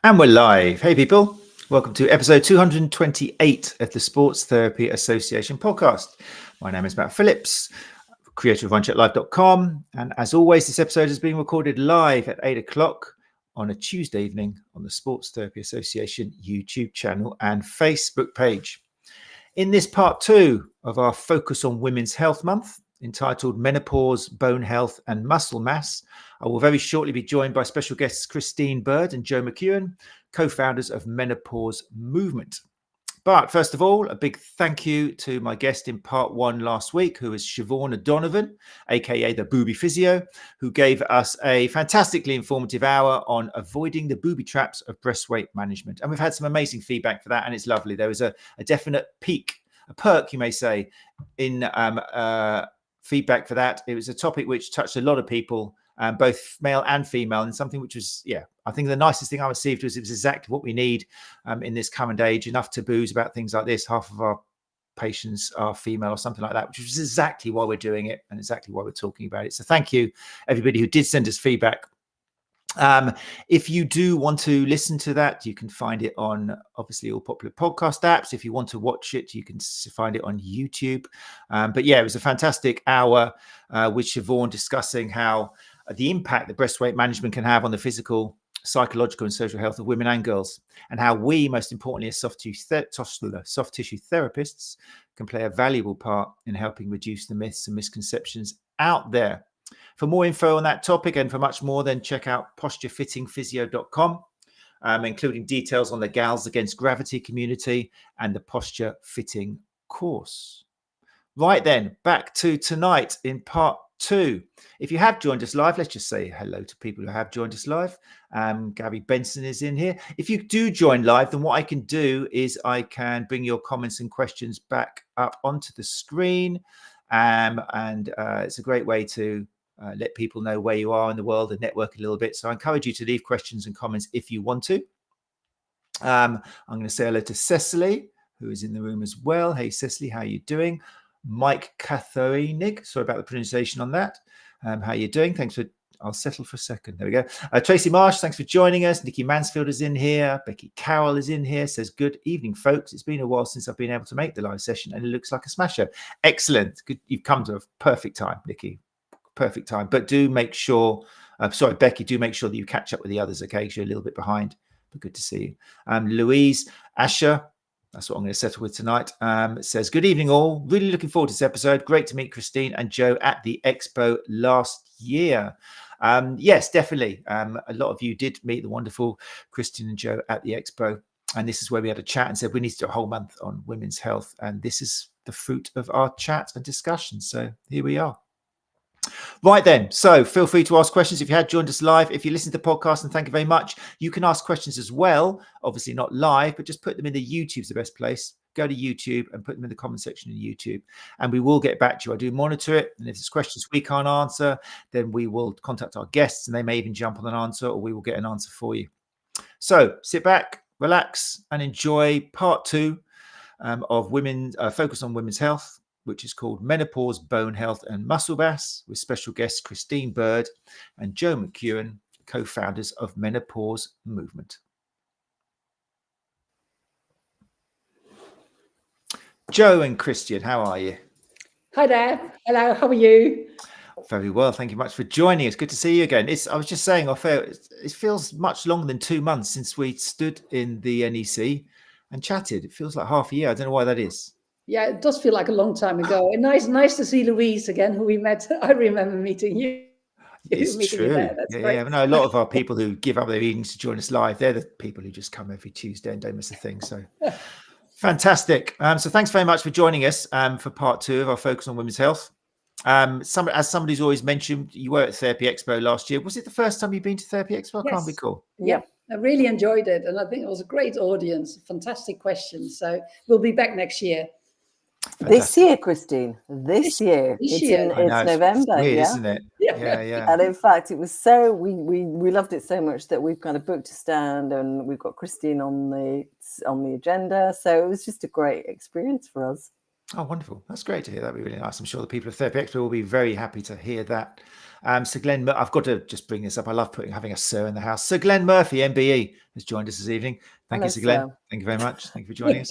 And we're live. Hey, people. Welcome to episode 228 of the Sports Therapy Association podcast. My name is Matt Phillips, creator of OneChatLive.com. And as always, this episode is being recorded live at 8 o'clock on a Tuesday evening on the Sports Therapy Association YouTube channel and Facebook page. In this part two of our Focus on Women's Health Month, entitled Menopause, Bone Health and Muscle Mass, I will very shortly be joined by special guests Christine Bird Jo McEwan, co-founders of Menopause Movement. But first of all, a big thank you to my guest in part one last week, who is Siobhan O'Donovan, aka the Booby Physio, who gave us a fantastically informative hour on avoiding the booby traps of breast weight management. And we've had some amazing feedback for that, and it's lovely. There was a definite peak, a perk, you may say, in feedback for that. It was a topic which touched a lot of people, both male and female, and something which was, I think the nicest thing I received was it was exactly what we need in this current age. Enough taboos about things like this. Half of our patients are female or something like that, which is exactly why we're doing it and exactly why we're talking about it. So thank you, everybody who did send us feedback. If you do want to listen to that, you can find it on obviously all popular podcast apps. If you want to watch it, you can find it on YouTube. But yeah, it was a fantastic hour with Siobhan discussing how the impact that breast weight management can have on the physical, psychological and social health of women and girls, and how we, most importantly as soft tissue therapists, can play a valuable part in helping reduce the myths and misconceptions out there. For more info on that topic and for much more, then check out posturefittingphysio.com, including details on the Gals Against Gravity community and the posture fitting course. Right then, back to tonight in part two. If you have joined us live, let's just say hello to people who have joined us live. Gabby Benson is in here. If you do join live, then what I can do is I can bring your comments and questions back up onto the screen. And it's a great way to let people know where you are in the world and network a little bit. So I encourage you to leave questions and comments if you want to. I'm going to say hello to Cecily, who is in the room as well. Hey, Cecily, how are you doing? Mike Cathoenig, sorry about the pronunciation on that. How are you doing? Thanks for, I'll settle for a second. There we go. Tracy Marsh, thanks for joining us. Nikki Mansfield is in here. Becky Carroll is in here. Says, good evening, folks. It's been a while since I've been able to make the live session and it looks like a smasher. Excellent. Good. You've come to a perfect time, Nikki. Perfect time. But do make sure, Becky, do make sure that you catch up with the others, okay? Because you're a little bit behind, but good to see you. Louise Asher, that's what I'm going to settle with tonight. Says, good evening all. Really looking forward to this episode. Great to meet Christine and Jo at the Expo last year. Yes, definitely. A lot of you did meet the wonderful Christine and Jo at the Expo. And this is where we had a chat and said we need to do a whole month on women's health. And this is the fruit of our chat and discussion. So here we are. Right then, so feel free to ask questions if you had joined us live. If you listen to the podcast, and thank you very much, you can ask questions as well. Obviously not live, but just put them in the YouTube's the best place. Go to YouTube and put them in the comment section in YouTube, and we will get back to you. I do monitor it, and if there's questions we can't answer, then we will contact our guests, and they may even jump on an answer, or we will get an answer for you. So sit back, relax, and enjoy part two of Focus on Women's Health, which is called Menopause, Bone Health and Muscle Mass, with special guests Christine Bird and Jo McEwan, co-founders of Menopause Movement. Jo and Christian, how are you? Hi there. Hello, how are you? Very well. Thank you much for joining us. Good to see you again. I was just saying off air, it feels much longer than 2 months since we stood in the NEC and chatted. It feels like half a year. I don't know why that is. Yeah, it does feel like a long time ago. And nice to see Louise again, who we met. I remember meeting you. It's true. Yeah. No, a lot of our people who give up their evenings to join us live, they're the people who just come every Tuesday and don't miss a thing. So fantastic. So thanks very much for joining us for part two of our Focus on Women's Health. As somebody's always mentioned, you were at Therapy Expo last year. Was it the first time you've been to Therapy Expo? I can't recall. Yeah, I really enjoyed it. And I think it was a great audience, fantastic questions. So we'll be back next year. Fantastic. This year, Christine. This year. It's November, weird, isn't it? Yeah. And in fact, it was so we loved it so much that we've kind of booked a stand, and we've got Christine on the agenda. So it was just a great experience for us. Oh, wonderful. That's great to hear. That'd be really nice. I'm sure the people of Therapy Expert will be very happy to hear that. Sir Glenn, I've got to just bring this up. I love having a Sir in the house. Sir Glenn Murphy, MBE, has joined us this evening. Thank Hello, you, Sir Glenn. Sir. Thank you very much. Thank you for joining us.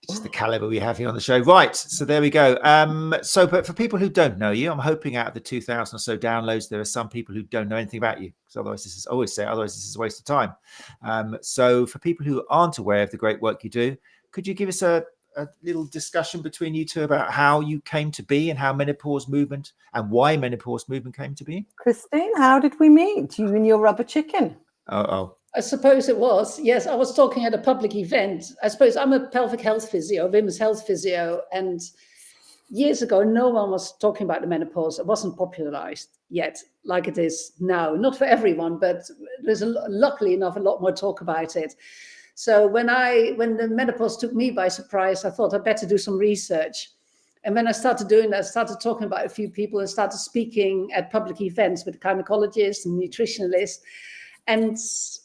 Just the caliber we have here on the show. Right. So there we go. But for people who don't know you, I'm hoping out of the 2,000 or so downloads, there are some people who don't know anything about you. Because otherwise, this is a waste of time. So for people who aren't aware of the great work you do, could you give us a little discussion between you two about how you came to be and how menopause movement and why menopause movement came to be? Christine, how did we meet? You and your rubber chicken. I suppose it was. Yes, I was talking at a public event. I suppose I'm a pelvic health physio, women's health physio, and years ago, no one was talking about the menopause. It wasn't popularized yet like it is now. Not for everyone, but there's luckily enough a lot more talk about it. So when the menopause took me by surprise, I thought I'd better do some research. And when I started doing that, I started talking about a few people and started speaking at public events with gynecologists and nutritionalists. And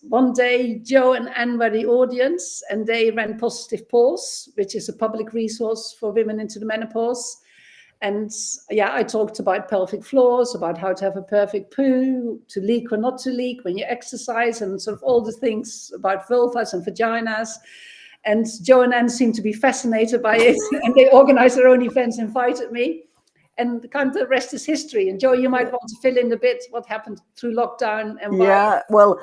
one day, Joe and Anne were the audience, and they ran Positive Pause, which is a public resource for women into the menopause. And yeah, I talked about pelvic floors, about how to have a perfect poo, to leak or not to leak when you exercise, and sort of all the things about vulvas and vaginas. And Joe and Anne seemed to be fascinated by it, and they organized their own events, invited me. And kind of the rest is history. And Joe, you might want to fill in a bit what happened through lockdown. And yeah, well,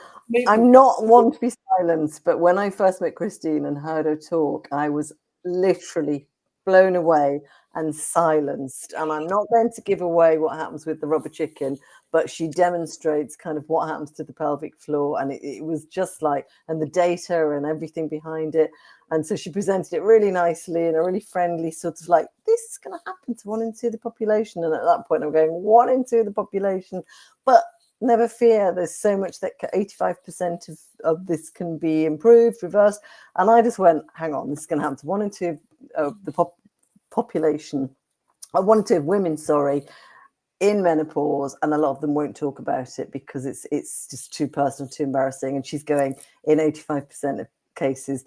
I'm not one to be silenced, but when I first met Christine and heard her talk, I was literally blown away and silenced. And I'm not going to give away what happens with the rubber chicken, but she demonstrates kind of what happens to the pelvic floor. And it was just like, and the data and everything behind it. And so she presented it really nicely in a really friendly sort of like, this is going to happen to 1 in 2 of the population. And at that point, I'm going, 1 in 2 of the population. But never fear, there's so much that 85% of this can be improved, reversed. And I just went, hang on, this is going to happen to 1 in 2 of the population. 1 in 2 of women, sorry, in menopause, and a lot of them won't talk about it because it's just too personal, too embarrassing. And she's going, in 85% of cases,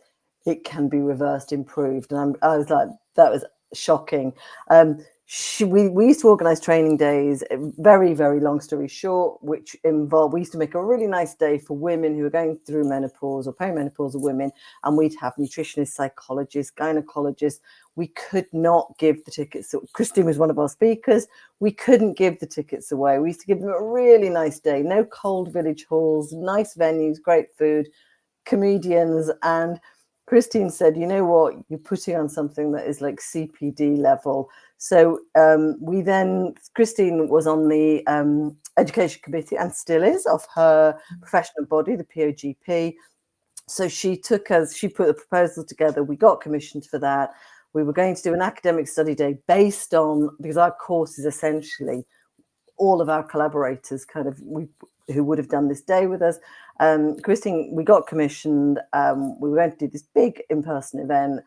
it can be reversed, improved. And I was like, that was shocking. We used to organize training days, very, very long story short, which involved, we used to make a really nice day for women who are going through menopause or perimenopausal women, and we'd have nutritionists, psychologists, gynecologists. We could not give the tickets. So Christine was one of our speakers. We couldn't give the tickets away. We used to give them a really nice day, no cold village halls, nice venues, great food, comedians. And Christine said, you know what, you're putting on something that is like CPD level. So Christine was on the education committee and still is of her professional body, the POGP. So she put the proposal together. We got commissioned for that. We were going to do an academic study day based on, because our course is essentially all of our collaborators who would have done this day with us. Christine, we got commissioned. We were going to do this big in-person event.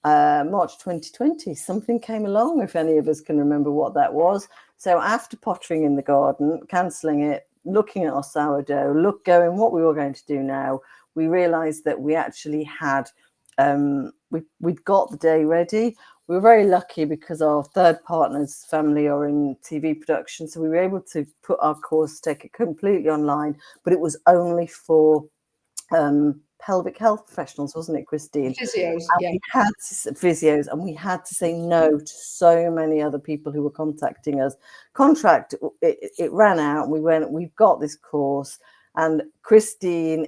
March 2020, something came along, if any of us can remember what that was. So after pottering in the garden, cancelling it, looking at our sourdough, going what we were going to do now, we realised that we actually had, we'd got the day ready. We were very lucky because our third partner's family are in TV production. So we were able to put our course, take it completely online, but it was only for pelvic health professionals, wasn't it, Christine? Physios, yeah. Physios, and we had to say no to so many other people who were contacting us. It ran out, and we went, we've got this course. And Christine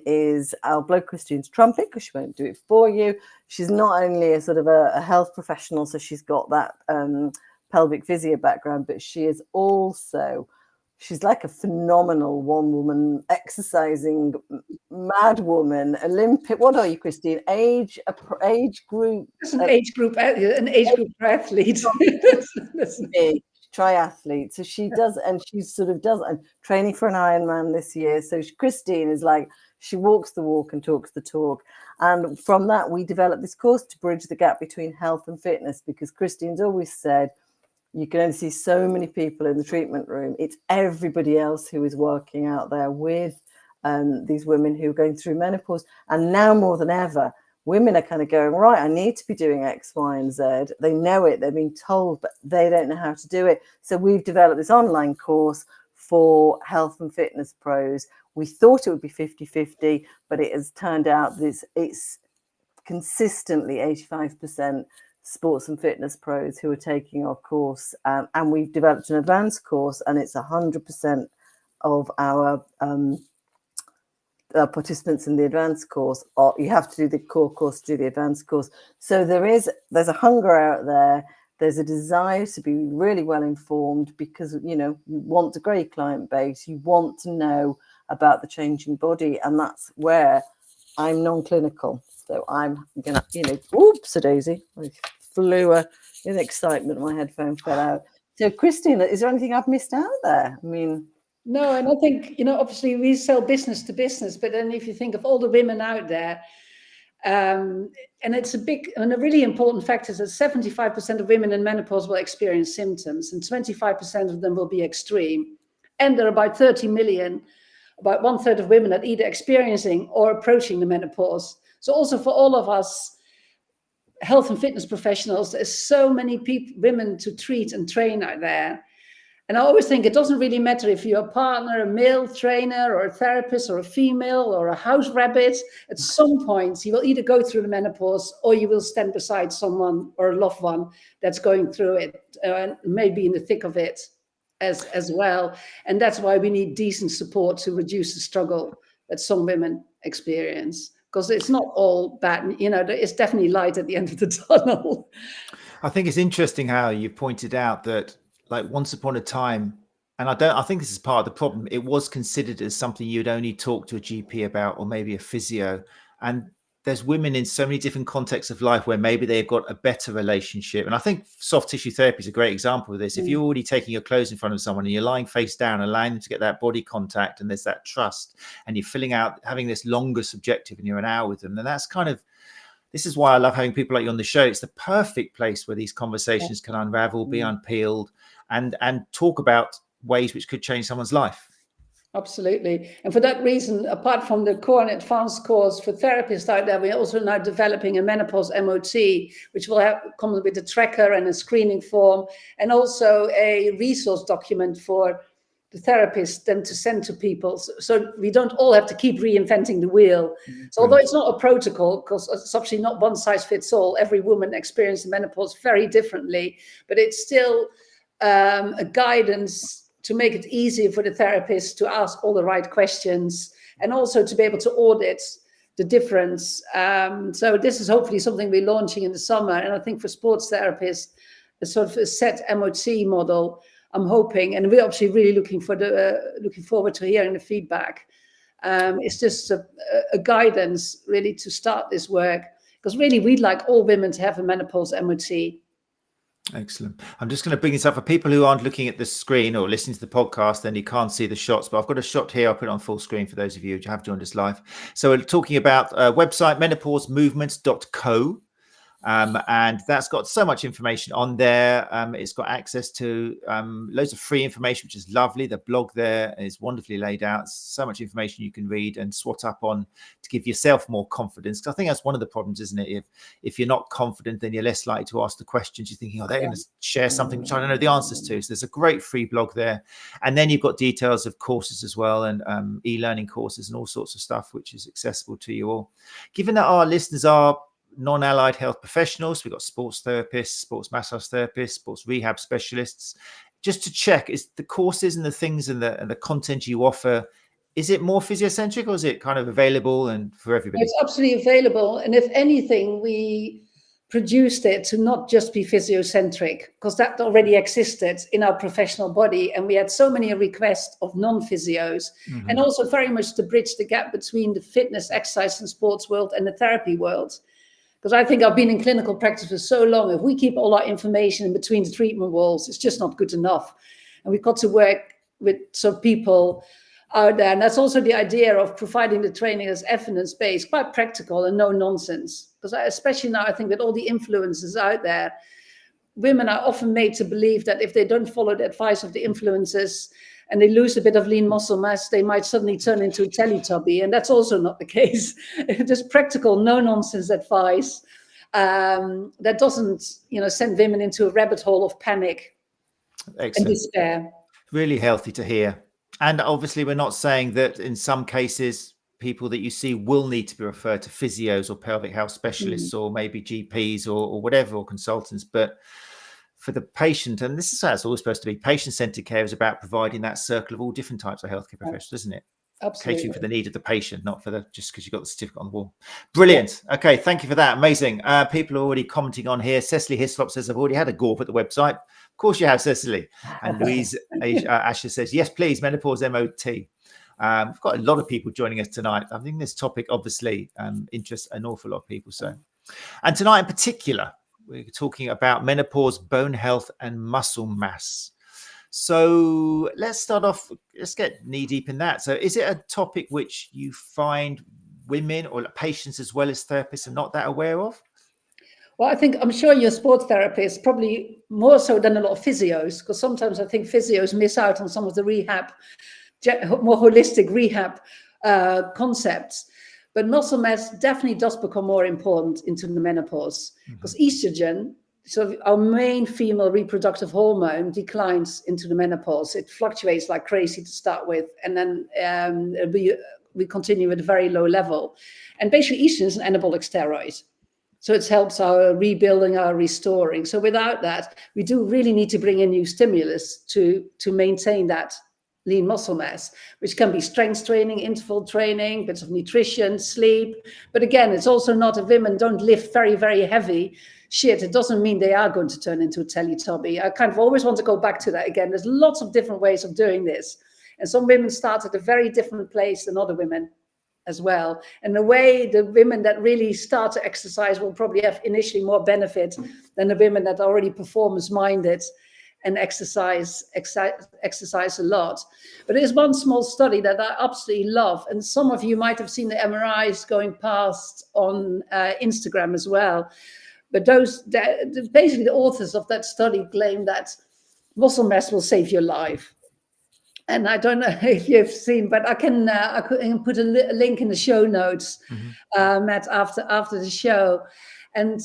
I'll blow Christine's trumpet because she won't do it for you. She's not only a sort of a health professional, so she's got that pelvic physio background, but she is also, she's like a phenomenal one-woman exercising mad woman, Olympic. What are you, Christine? Age group? It's an age group athlete. That's big. Triathlete. So she does, and she sort of does, and training for an Ironman this year. So Christine is like, she walks the walk and talks the talk. And from that, we developed this course to bridge the gap between health and fitness, because Christine's always said, you can only see so many people in the treatment room. It's everybody else who is working out there with these women who are going through menopause. And now more than ever, women are kind of going, right, I need to be doing X, Y, and Z. They know it, they're being told, but they don't know how to do it. So we've developed this online course for health and fitness pros. We thought it would be 50-50, but it has turned out that it's consistently 85% sports and fitness pros who are taking our course. And we've developed an advanced course, and it's 100% of our participants in the advanced course. Or you have to do the core course to do the advanced course. So there's a hunger out there. There's a desire to be really well informed, because, you know, you want to grow your client base. You want to know about the changing body. And that's where I'm non-clinical. So I'm going to, you know, oops, a daisy. I flew in excitement. My headphone fell out. So, Christine, is there anything I've missed out there? I mean... No, and I think, you know, obviously we sell business to business, but then if you think of all the women out there, and it's a big and a really important factor is that 75% of women in menopause will experience symptoms, and 25% of them will be extreme. And there are about 30 million, about 1/3 of women that either experiencing or approaching the menopause. So also for all of us health and fitness professionals, there's so many women to treat and train out there. And I always think it doesn't really matter if you're a partner, a male trainer, or a therapist, or a female, or a house rabbit. At some point, you will either go through the menopause, or you will stand beside someone or a loved one that's going through it, and maybe in the thick of it as well. And that's why we need decent support to reduce the struggle that some women experience, because it's not all bad. You know, it's definitely light at the end of the tunnel. I think it's interesting how you pointed out that, like, once upon a time, and I think this is part of the problem, it was considered as something you'd only talk to a GP about, or maybe a physio. And there's women in so many different contexts of life where maybe they've got a better relationship. And I think soft tissue therapy is a great example of this. If you're already taking your clothes in front of someone and you're lying face down, allowing them to get that body contact, and there's that trust, and you're filling out, having this longer subjective, and you're an hour with them, then that's kind of, this is why I love having people like you on the show. It's the perfect place where these conversations can unravel, be unpeeled, and talk about ways which could change someone's life. Absolutely. And for that reason, apart from the core and advanced course for therapists out there, we're also now developing a menopause MOT, which will come with a tracker and a screening form, and also a resource document for the therapist then to send to people. So we don't all have to keep reinventing the wheel. So although it's not a protocol, because it's obviously not one size fits all, every woman experiences menopause very differently, but it's still a guidance to make it easier for the therapist to ask all the right questions, and also to be able to audit the difference. So this is hopefully something we're launching in the summer. And I think for sports therapists, a sort of a set MOT model, I'm hoping, and we're obviously really looking forward to hearing the feedback. It's just a guidance really to start this work, because really we'd like all women to have a menopause MOT. Excellent. I'm just going to bring this up for people who aren't looking at the screen or listening to the podcast, then you can't see the shots, but I've got a shot here. I'll put it on full screen for those of you who have joined us live. So we're talking about website menopausemovements.co. And that's got so much information on there. It's got access to loads of free information, which is lovely. The blog there is wonderfully laid out. So much information you can read and swat up on to give yourself more confidence. Because I think that's one of the problems, isn't it? If you're not confident, then you're less likely to ask the questions. You're thinking, oh, they're going to share something which I don't know the answers to. So there's a great free blog there. And then you've got details of courses as well, and e-learning courses and all sorts of stuff, which is accessible to you all. Given that our listeners are non-allied health professionals, we've got sports therapists, sports massage therapists, sports rehab specialists. Just to check, is the courses and the things and the content you offer, is it more physiocentric, or is it kind of available and for everybody? It's absolutely available. And if anything, we produced it to not just be physiocentric, because that already existed in our professional body. And we had so many requests of non-physios, and also very much to bridge the gap between the fitness, exercise and sports world and the therapy world. Because I think I've been in clinical practice for so long. If we keep all our information in between the treatment walls, it's just not good enough. And we've got to work with some people out there. And that's also the idea of providing the training as evidence-based, quite practical and no nonsense. Because especially now, I think with all the influencers out there, women are often made to believe that if they don't follow the advice of the influencers, and they lose a bit of lean muscle mass, they might suddenly turn into a Teletubby, and that's also not the case. Just practical, no-nonsense advice that doesn't, send women into a rabbit hole of panic and despair. Really healthy to hear. And obviously, we're not saying that in some cases, people that you see will need to be referred to physios or pelvic health specialists or maybe GPs or whatever, or consultants. But for the patient, and this is how it's always supposed to be, patient-centered care is about providing that circle of all different types of healthcare professionals, isn't it? Absolutely. Catering for the need of the patient, not for just because you've got the certificate on the wall. Brilliant. Yeah. Okay, thank you for that. Amazing. People are already commenting on here. Cecily Hislop says, I've already had a GAWP at the website. Of course you have, Cecily. And Louise Asher says, yes, please, menopause MOT. We've got a lot of people joining us tonight. I think this topic obviously interests an awful lot of people. And tonight in particular, we're talking about menopause, bone health, and muscle mass. So let's start off, let's get knee deep in that. So is it a topic which you find women or patients as well as therapists are not that aware of? Well, I'm sure you're a sports therapist, probably more so than a lot of physios, because sometimes I think physios miss out on some of the rehab, more holistic rehab concepts. But muscle mass definitely does become more important into the menopause, because estrogen, so our main female reproductive hormone, declines into the menopause. It fluctuates like crazy to start with, and then we continue at a very low level. And basically, estrogen is an anabolic steroid. So it helps our rebuilding, our restoring. So without that, we do really need to bring in new stimulus to maintain that lean muscle mass, which can be strength training, interval training, bits of nutrition, sleep. But again, it's also not, if women don't lift very, very heavy shit, it doesn't mean they are going to turn into a Teletubby. I kind of always want to go back to that again. There's lots of different ways of doing this. And some women start at a very different place than other women as well. And the way the women that really start to exercise will probably have initially more benefit than the women that are already performance-minded and exercise a lot. But there's one small study that I absolutely love, and some of you might have seen the MRIs going past on Instagram as well. But basically the authors of that study claim that muscle mass will save your life. And I don't know if you've seen, but I can put a link in the show notes, Matt, after the show. And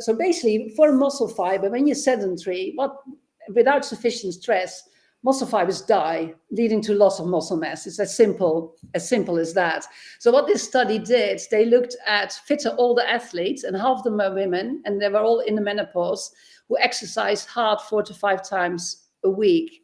so basically, for a muscle fiber, when you're sedentary, without sufficient stress, muscle fibers die, leading to loss of muscle mass. It's as simple as that. So what this study did, they looked at fitter older athletes, and half of them were women, and they were all in the menopause, who exercised hard 4 to 5 times a week.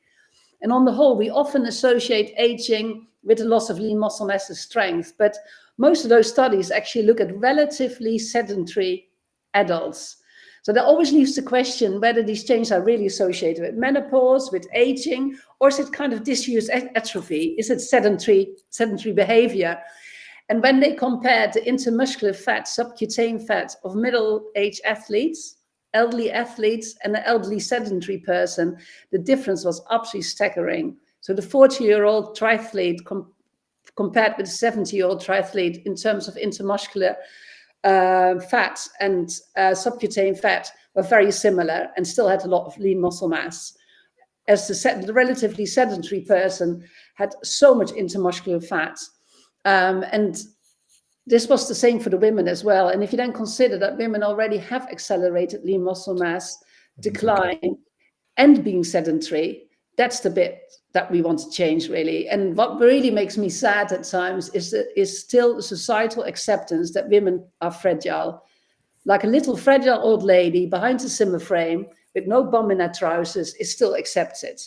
And on the whole, we often associate aging with the loss of lean muscle mass and strength, but most of those studies actually look at relatively sedentary adults. So that always leaves the question whether these changes are really associated with menopause, with aging, or is it kind of disuse atrophy? Is it sedentary behavior? And when they compared the intermuscular fat, subcutaneous fat of middle-aged athletes, elderly athletes, and the elderly sedentary person, the difference was absolutely staggering. So the 40-year-old triathlete compared with the 70-year-old triathlete in terms of intermuscular fat and subcutaneous fat were very similar and still had a lot of lean muscle mass. As the relatively sedentary person had so much intermuscular fat. And this was the same for the women as well. And if you then consider that women already have accelerated lean muscle mass decline and being sedentary, that's the bit that we want to change, really. And what really makes me sad at times is still the societal acceptance that women are fragile. Like a little fragile old lady behind a Zimmer frame with no bum in her trousers is still accepted.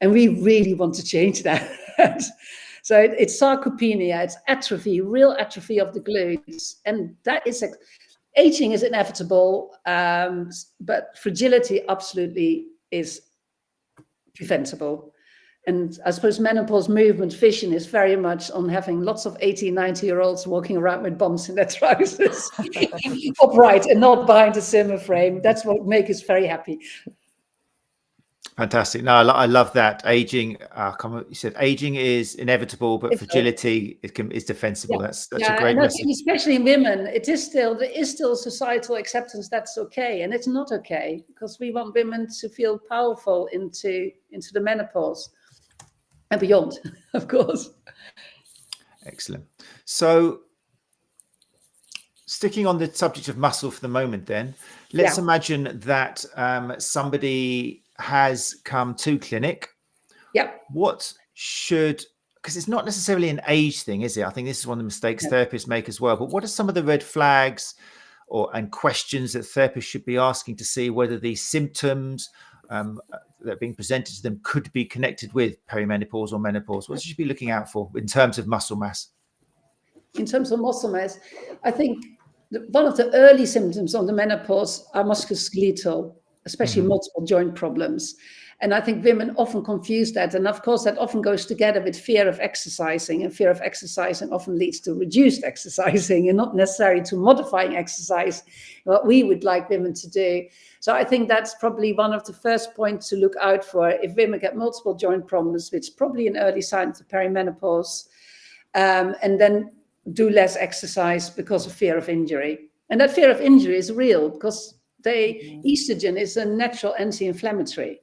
And we really want to change that. So it's sarcopenia, it's atrophy, real atrophy of the glutes. And that is, aging is inevitable, but fragility absolutely is preventable. And I suppose menopause movement vision is very much on having lots of 80, 90-year-olds walking around with bumps in their trousers, upright and not behind a Zimmer frame. That's what makes us very happy. Fantastic. No, I love that. Aging, you said aging is inevitable, but fragility is defensible. Yeah. That's a great message. Especially in women, there is still societal acceptance that's okay, and it's not okay because we want women to feel powerful into the menopause. and beyond, of course. Excellent. So sticking on the subject of muscle for the moment, then, let's imagine that somebody has come to clinic. Yeah. What should, because it's not necessarily an age thing, is it? I think this is one of the mistakes therapists make as well. But what are some of the red flags and questions that therapists should be asking to see whether these symptoms that are being presented to them could be connected with perimenopause or menopause? What should you be looking out for in terms of muscle mass? In terms of muscle mass, I think one of the early symptoms of the menopause are musculoskeletal, especially multiple joint problems. And I think women often confuse that. And of course, that often goes together with fear of exercising. And fear of exercising often leads to reduced exercising and not necessarily to modifying exercise, what we would like women to do. So I think that's probably one of the first points to look out for if women get multiple joint problems, which is probably an early sign of perimenopause, and then do less exercise because of fear of injury. And that fear of injury is real because estrogen is a natural anti-inflammatory.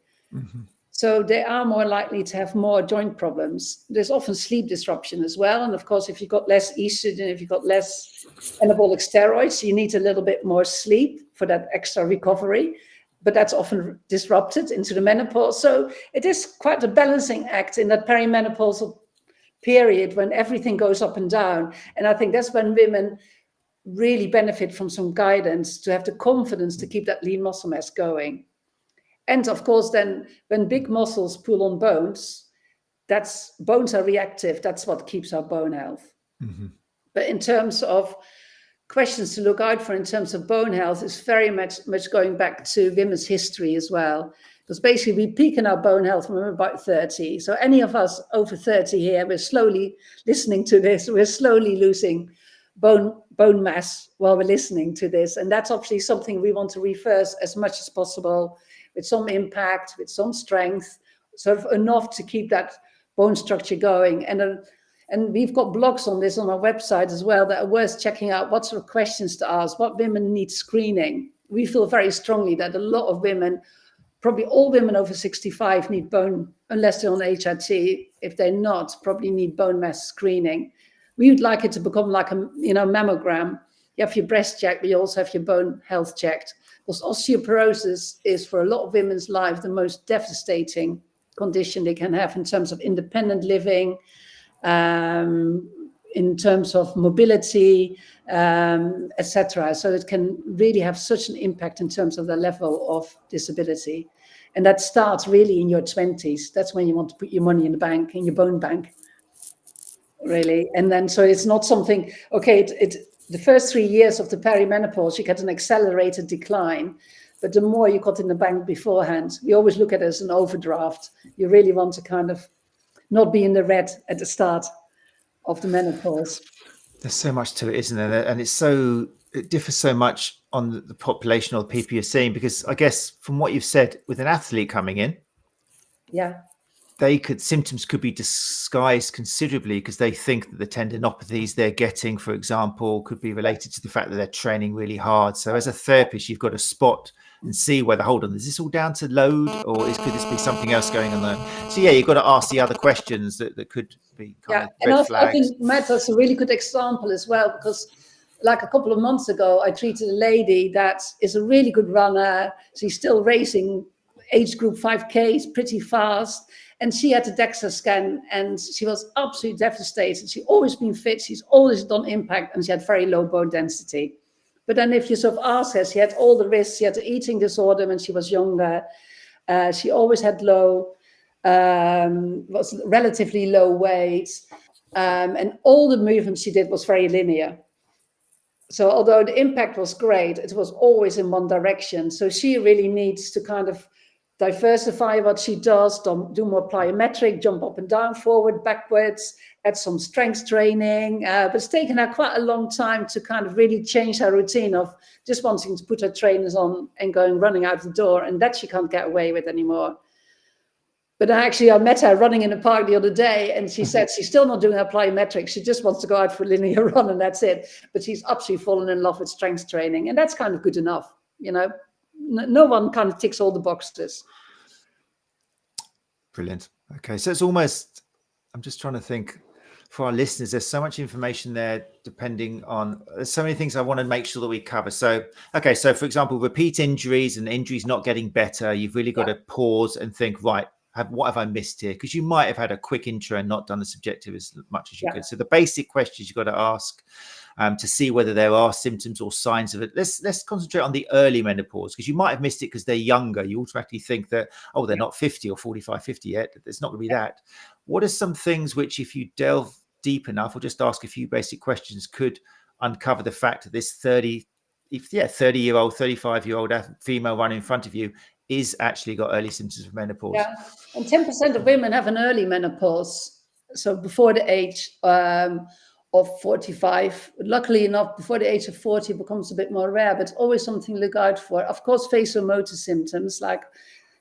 So they are more likely to have more joint problems. There's often sleep disruption as well. And of course, if you've got less estrogen, if you've got less anabolic steroids, you need a little bit more sleep for that extra recovery. But that's often disrupted into the menopause. So it is quite a balancing act in that perimenopausal period when everything goes up and down. And I think that's when women really benefit from some guidance to have the confidence to keep that lean muscle mass going. And of course, then when big muscles pull on bones, bones are reactive. That's what keeps our bone health. But in terms of questions to look out for in terms of bone health is very much going back to women's history as well. Because basically we peak in our bone health when we're about 30. So any of us over 30 here, we're slowly listening to this. We're slowly losing bone mass while we're listening to this. And that's obviously something we want to reverse as much as possible, with some impact, with some strength, sort of enough to keep that bone structure going. And we've got blogs on this on our website as well that are worth checking out. What sort of questions to ask, what women need screening. We feel very strongly that a lot of women, probably all women over 65 need bone, unless they're on HRT. If they're not, probably need bone mass screening. We would like it to become like a mammogram. You have your breast checked, but you also have your bone health checked. Because osteoporosis is, for a lot of women's lives, the most devastating condition they can have in terms of independent living, in terms of mobility, etc. So it can really have such an impact in terms of the level of disability. And that starts really in your 20s. That's when you want to put your money in the bank, in your bone bank, really. And then, so it's not something, okay, the first 3 years of the perimenopause, you get an accelerated decline. But the more you got in the bank beforehand, we always look at it as an overdraft. You really want to kind of not be in the red at the start of the menopause. There's so much to it, isn't there? And it differs so much on the population or the people you're seeing, because I guess from what you've said, with an athlete coming in, symptoms could be disguised considerably because they think that the tendinopathies they're getting, for example, could be related to the fact that they're training really hard. So as a therapist, you've got to spot and see whether, hold on, is this all down to load, or could this be something else going on there? So you've got to ask the other questions that could be kind of red flags. I think Matt is a really good example as well, because like a couple of months ago, I treated a lady that is a really good runner. She's still racing age group 5Ks pretty fast. And she had a DEXA scan and she was absolutely devastated. She's always been fit. She's always done impact and she had very low bone density. But then if you sort of ask her, she had all the risks. She had an eating disorder when she was younger. She always had was relatively low weight. And all the movements she did was very linear. So although the impact was great, it was always in one direction. So she really needs to kind of diversify what she does, do more plyometric, jump up and down, forward, backwards, add some strength training. But it's taken her quite a long time to kind of really change her routine of just wanting to put her trainers on and running out the door, and that she can't get away with anymore. But I met her running in the park the other day, and she said she's still not doing her plyometrics. She just wants to go out for a linear run, and that's it. But she's absolutely fallen in love with strength training, and that's kind of good enough, No one kind of ticks all the boxes. Brilliant. Okay, so it's almost I'm just trying to think for our listeners, there's so much information there depending on, there's so many things I want to make sure that we cover. So, okay. So for example, repeat injuries and injuries not getting better, you've really got to pause and think, right, what have I missed here? Because you might have had a quick intro and not done the subjective as much as you could. So the basic questions you've got to ask to see whether there are symptoms or signs of it. Let's concentrate on the early menopause, because you might have missed it because they're younger. You automatically think that, oh, they're not 50 or 45, 50 yet. It's not going to be that. What are some things which, if you delve deep enough or just ask a few basic questions, could uncover the fact that this 30-year-old, 35-year-old female running in front of you is actually got early symptoms of menopause? Yeah, and 10% of women have an early menopause, so before the age of 45. Luckily enough, before the age of 40 it becomes a bit more rare, but it's always something to look out for. Of course, vasomotor symptoms, like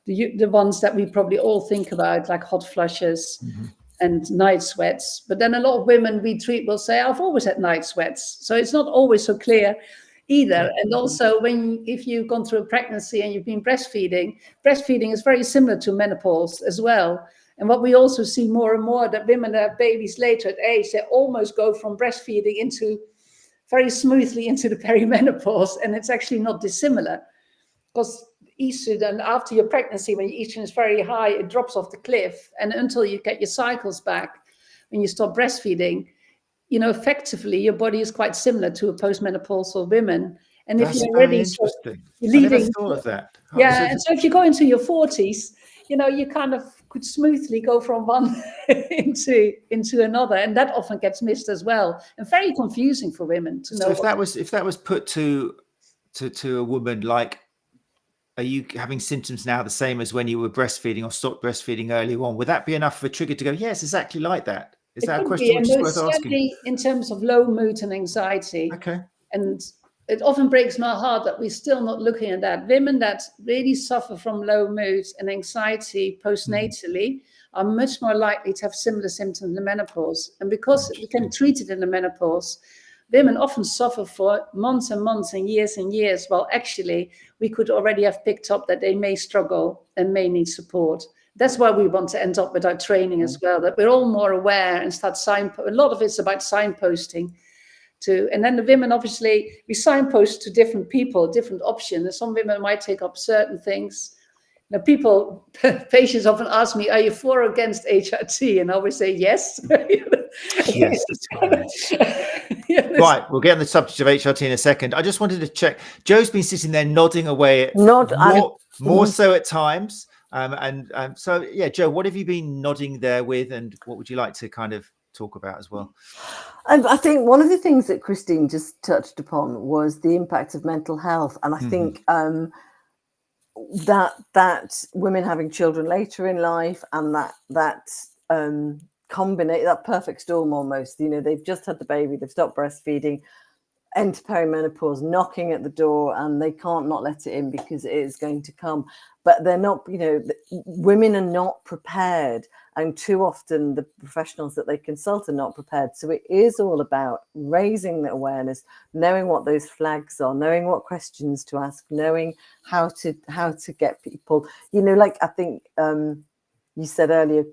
the ones that we probably all think about, like hot flushes and night sweats. But then a lot of women we treat will say, I've always had night sweats. So it's not always so clear either. And also, if you've gone through a pregnancy and you've been breastfeeding is very similar to menopause as well. And what we also see more and more, that women that have babies later at age, they almost go from breastfeeding into very smoothly into the perimenopause, and it's actually not dissimilar, because estrogen, after your pregnancy, when your estrogen is very high, it drops off the cliff, and until you get your cycles back, when you stop breastfeeding, effectively your body is quite similar to a postmenopausal woman. And that's if you're very already interesting. leaving, I never thought of that. And so if you go into your 40s, you kind of could smoothly go from one into another, and that often gets missed as well, and very confusing for women to know. So if that was put to a woman, like, are you having symptoms now the same as when you were breastfeeding or stopped breastfeeding early on? Would that be enough of a trigger to go, yes, exactly like that? Is that a question which is worth asking? In terms of low mood and anxiety. Okay. And it often breaks my heart that we're still not looking at that. Women that really suffer from low mood and anxiety postnatally are much more likely to have similar symptoms in the menopause. And because we can treat it in the menopause, women often suffer for months and months and years, while actually we could already have picked up that they may struggle and may need support. That's why we want to end up with our training as well, that we're all more aware and start a lot of it's about signposting too. And then the women, obviously, we signpost to different people, different options. Some women might take up certain things. Now, patients often ask me, are you for or against HRT? And I always say yes. Yes, that's correct. Right, we'll get on the subject of HRT in a second. I just wanted to check. Joe's been sitting there nodding away, more so at times. So, Joe, what have you been nodding there with, and what would you like to kind of talk about as well? I think one of the things that Christine just touched upon was the impact of mental health, and I think that women having children later in life, and that combination, that perfect storm almost. They've just had the baby, they've stopped breastfeeding, enter perimenopause, knocking at the door, and they can't not let it in because it is going to come. But they're not, women are not prepared, and too often the professionals that they consult are not prepared. So it is all about raising the awareness, knowing what those flags are, knowing what questions to ask, knowing how to get people, I think you said earlier,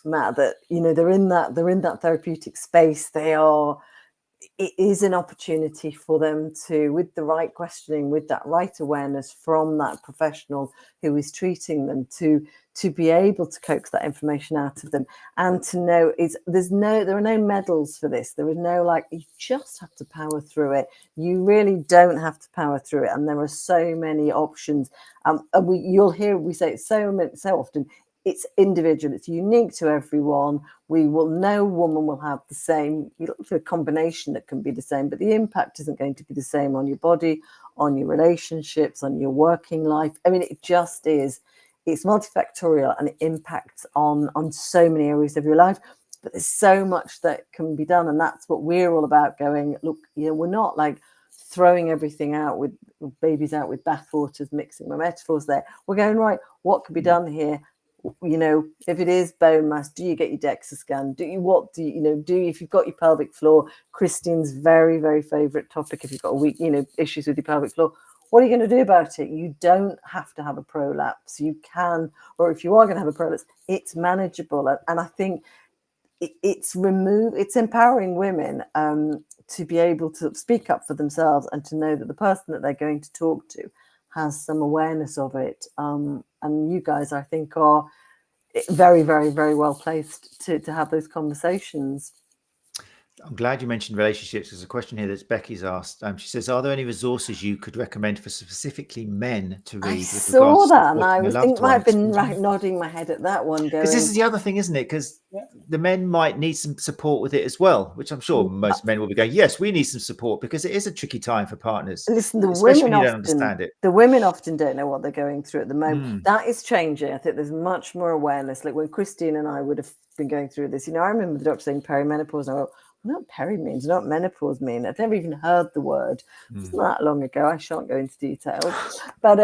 Matt, that they're in that therapeutic space. It is an opportunity for them to, with the right questioning, with that right awareness from that professional who is treating them, to be able to coax that information out of them, and to know there are no medals for this. There is no you just have to power through it. You really don't have to power through it, and there are so many options. And you'll hear we say it so often. It's individual, it's unique to everyone. No woman will have the same, you look for a combination that can be the same, but the impact isn't going to be the same on your body, on your relationships, on your working life. I mean, it just is. It's multifactorial, and it impacts on so many areas of your life. But there's so much that can be done, and that's what we're all about. Going, look, we're not throwing everything out with babies out with bathwaters, mixing my metaphors there. We're going, right, what can be done here? If it is bone mass, do you get your DEXA scan? If you've got your pelvic floor, Christine's very, very favorite topic. If you've got issues with your pelvic floor, what are you going to do about it? You don't have to have a prolapse. You can, or if you are going to have a prolapse, it's manageable. And I think it's empowering women to be able to speak up for themselves and to know that the person that they're going to talk to has some awareness of it. And you guys, I think, are very, very, very well placed to have those conversations. I'm glad you mentioned relationships. There's a question here that Becky's asked. She says, are there any resources you could recommend for specifically men to read? I saw that, and I might have been one? nodding my head at that one. Because this is the other thing, isn't it? Because the men might need some support with it as well, which I'm sure most men will be going, yes, we need some support, because it is a tricky time for partners. Listen, the especially women when you often don't understand it. The women often don't know what they're going through at the moment. That is changing. I think there's much more awareness. Like when Christine and I would have been going through this, I remember the doctor saying perimenopause, and I went, what peri means, not menopause mean. I'd never even heard the word. It's not that long ago. I shan't go into details, but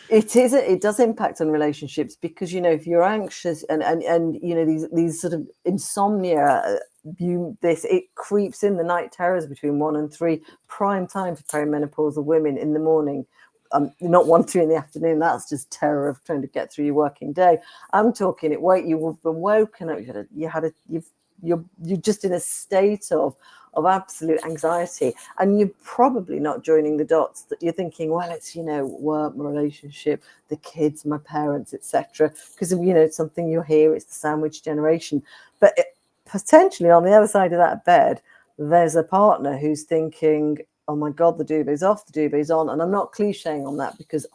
it does impact on relationships, because if you're anxious and these sort of insomnia, it creeps in the night terrors between 1 and 3, prime time for perimenopausal women in the morning. Not 1, 2 in the afternoon. That's just terror of trying to get through your working day. I'm talking you've been woken up. You're just in a state of absolute anxiety, and you're probably not joining the dots. That you're thinking, well, it's work, my relationship, the kids, my parents, etc. Because it's something you hear. It's the sandwich generation, but potentially on the other side of that bed, there's a partner who's thinking, oh my God, the duvet's off, the duvet's on. And I'm not clicheing on that, because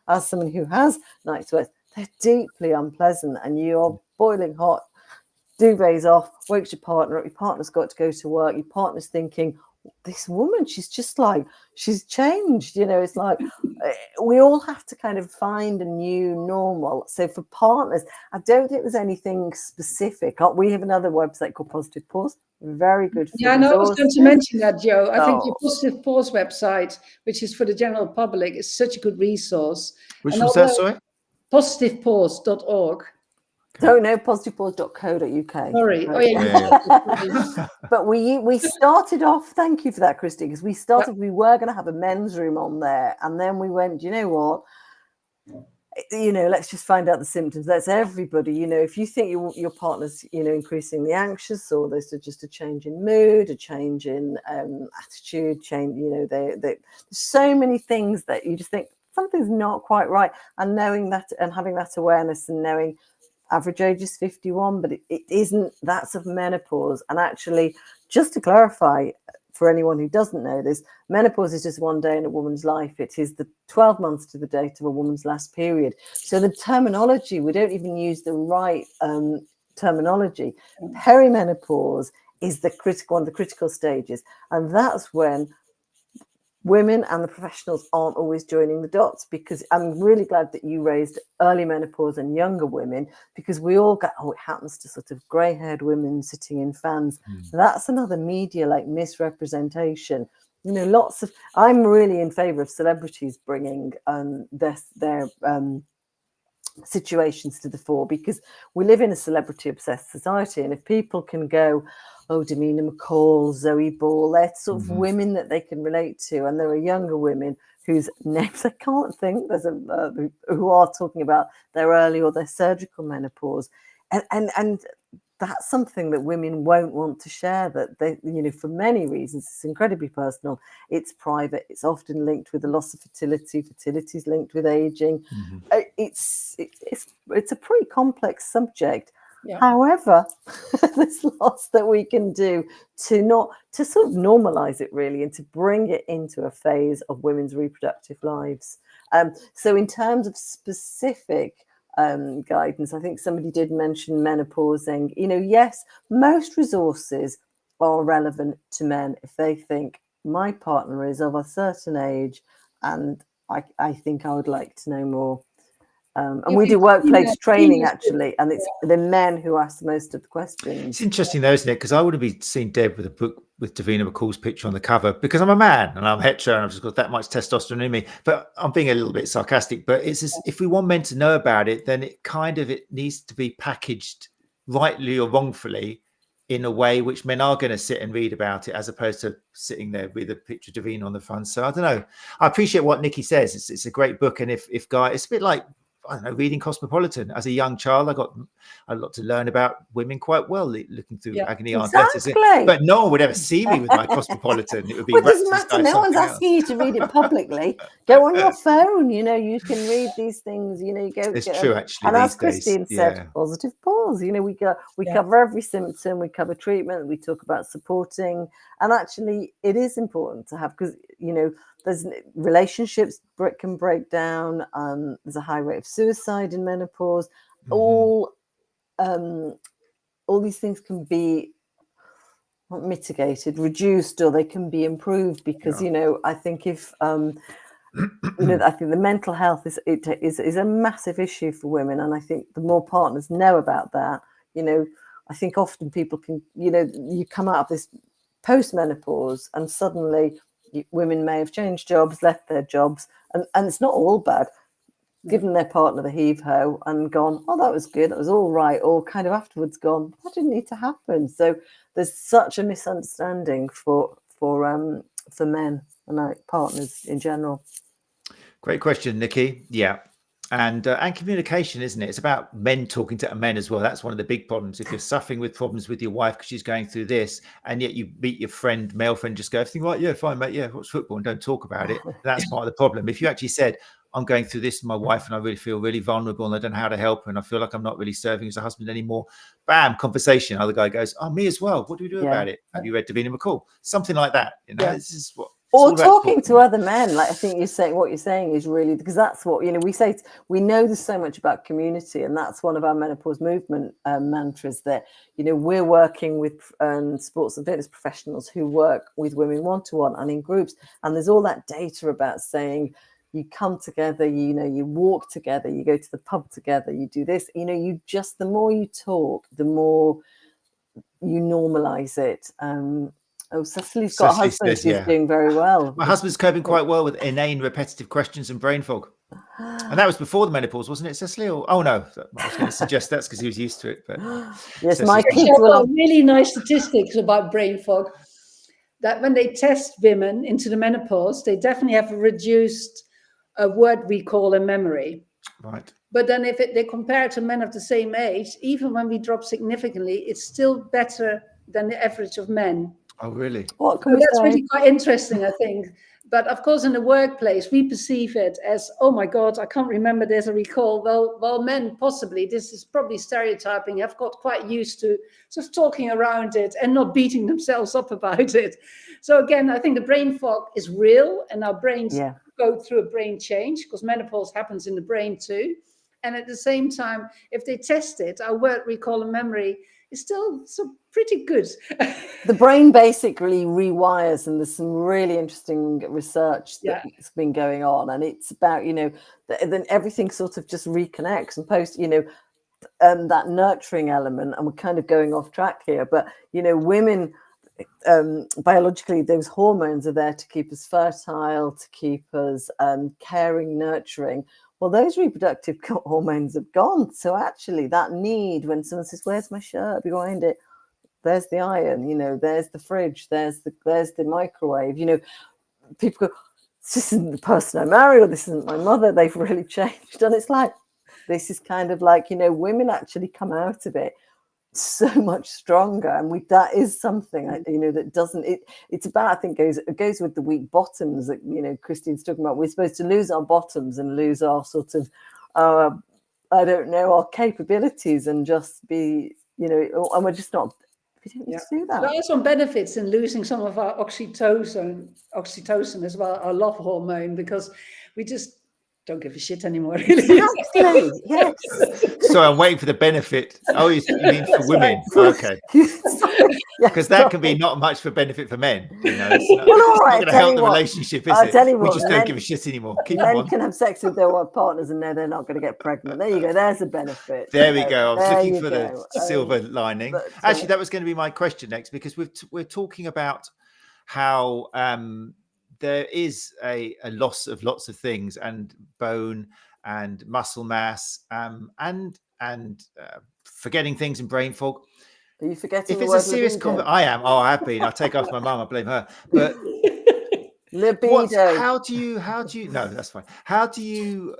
as someone who has night sweats, they're deeply unpleasant, and you're boiling hot, duvet's off, wakes your partner up, your partner's got to go to work, your partner's thinking, this woman, she's changed. It's like we all have to kind of find a new normal. So for partners, I don't think there's anything specific. We have another website called Positive Pause. Very good. I know I was going to mention that, Jo. I think your Positive Pause website, which is for the general public, is such a good resource. Which was that, sorry? Positivepause.org. Don't know, positivepause.co.uk. Sorry. Right. Yeah. But we started off, thank you for that, Christine, because we were going to have a men's room on there, and then we went, you know what, let's just find out the symptoms. That's everybody. If you think your partner's increasingly anxious, or there's just a change in mood, a change in attitude, there's so many things that you just think something's not quite right. And knowing that, and having that awareness, and knowing average age is 51, but it isn't. That's of menopause. And actually, just to clarify, for anyone who doesn't know this, menopause is just one day in a woman's life. It is the 12 months to the date of a woman's last period. So the terminology, we don't even use the right terminology. Perimenopause is one of the critical stages. And that's when women and the professionals aren't always joining the dots, because I'm really glad that you raised early menopause and younger women, because we all go, it happens to sort of grey-haired women sitting in fans. That's another media misrepresentation. I'm really in favour of celebrities bringing their situations to the fore, because we live in a celebrity obsessed society, and if people can go, Davina McCall, Zoe Ball, they're sort of women that they can relate to, and there are younger women whose names I can't think, who are talking about their early or their surgical menopause, and that's something that women won't want to share, that they, for many reasons. It's incredibly personal, it's private, it's often linked with the loss of fertility is linked with aging. It's a pretty complex subject. However, there's lots that we can do to sort of normalize it, really, and to bring it into a phase of women's reproductive lives. So in terms of specific guidance, I think somebody did mention menopausing. Yes, most resources are relevant to men if they think, my partner is of a certain age and I think I would like to know more. And we do workplace training, actually, and it's the men who ask most of the questions. It's interesting, though, isn't it? Because I would have been seeing Deb with a book with Davina McCall's picture on the cover, because I'm a man and I'm hetero and I've just got that much testosterone in me. But I'm being a little bit sarcastic. But it's just, if we want men to know about it, then it needs to be packaged rightly or wrongfully in a way which men are going to sit and read about it, as opposed to sitting there with a picture of Davina on the front. So I don't know. I appreciate what Nikki says. It's a great book, and if guys, it's a bit like I don't know, reading Cosmopolitan. As a young child, I got a lot to learn about women quite well, looking through Agony Aunt letters. But no one would ever see me with my Cosmopolitan. It would be Well, it doesn't matter. No one's asking you to read it publicly. Go on your phone. You know, you can read these things. You know, you go. It's true, actually. And as these days, Christine said, positive pause. You know, we cover every symptom. We cover treatment. We talk about supporting. And actually, it is important to have, because, you know, there's relationships can break down. There's a high rate of suicide in menopause. All these things can be not mitigated, reduced, or they can be improved, because you know, I think if you know, I think the mental health is a massive issue for women, and I think the more partners know about that, you know, I think often people can, you know, you come out of this post-menopause and suddenly women may have changed jobs, left their jobs, and it's not all bad, given their partner the heave-ho and gone, oh, that was good, that was all right, or kind of afterwards gone, that didn't need to happen. So there's such a misunderstanding for men and like partners in general. Great question, Nikki. Yeah. And communication, isn't it? It's about men talking to men as well. That's one of the big problems. If you're suffering with problems with your wife because she's going through this, and yet you meet your friend, male friend, just go, everything right? Yeah, fine, mate. Yeah, watch football and don't talk about it. That's part of the problem. If you actually said, I'm going through this with my wife and I really feel really vulnerable and I don't know how to help her and I feel like I'm not really serving as a husband anymore. Bam, conversation. Other guy goes, oh, me as well. What do we do about it? Have you read Davina McCall? Something like that. You know, this is what. Or talking to other men. Like, I think what you're saying is really, because that's what, you know, we know there's so much about community, and that's one of our menopause movement mantras, that, you know, we're working with sports and fitness professionals who work with women one-to-one and in groups. And there's all that data about saying, you come together, you know, you walk together, you go to the pub together, you do this, you know, the more you talk, the more you normalize it. Oh, Cecily's got a husband who's doing very well. My husband's coping quite well with inane, repetitive questions and brain fog. And that was before the menopause, wasn't it, Cecily? Oh, no. I was going to suggest that's because he was used to it. But yes, my kids got really nice statistics about brain fog, that when they test women into the menopause, they definitely have a reduced word recall and memory. Right. But then if they compare it to men of the same age, even when we drop significantly, it's still better than the average of men. Oh, really? So that's really quite interesting, I think. But of course, in the workplace, we perceive it as, oh my God, I can't remember there's a recall. Well, men possibly, this is probably stereotyping, have got quite used to just talking around it and not beating themselves up about it. So again, I think the brain fog is real, and our brains go through a brain change, because menopause happens in the brain too. And at the same time, if they test it, our word recall and memory is still pretty good. The brain basically rewires, and there's some really interesting research that's been going on, and it's about, you know, then everything sort of just reconnects and post, you know, that nurturing element. And we're kind of going off track here, but, you know, women, biologically, those hormones are there to keep us fertile, to keep us caring, nurturing. Well, those reproductive hormones have gone. So actually that need, when someone says, where's my shirt behind it? There's the iron, you know, there's the fridge, there's the microwave, you know, people go, this isn't the person I married, or this isn't my mother, they've really changed. And it's like, this is kind of like, you know, women actually come out of it so much stronger, and that is something, you know, that doesn't, it's about, I think it goes with the weak bottoms that, you know, Christine's talking about. We're supposed to lose our bottoms and lose our sort of I don't know, our capabilities, and just be, you know, and we're just not, we don't need to do that. There are some benefits in losing some of our oxytocin as well, our love hormone, because we just don't give a shit anymore, really. Exactly. Yes. So I'm waiting for the benefit. Oh, you mean for women? Okay. Because that can be not much for benefit for men. You know, it's not, well, all right, it's not going to help the relationship, is it? We just don't give a shit anymore. Keep men on. Can have sex with their partners and know they're not going to get pregnant. There you go. There's a benefit. There we go. I was looking for the silver lining. But, actually, that was going to be my question next, because we're talking about how there is a loss of lots of things, and bone and muscle mass, and forgetting things and brain fog. Are you forgetting? If it's a serious I am. Oh, I have been. I take off my mum. I blame her. But libido. How do you? No, that's fine. How do you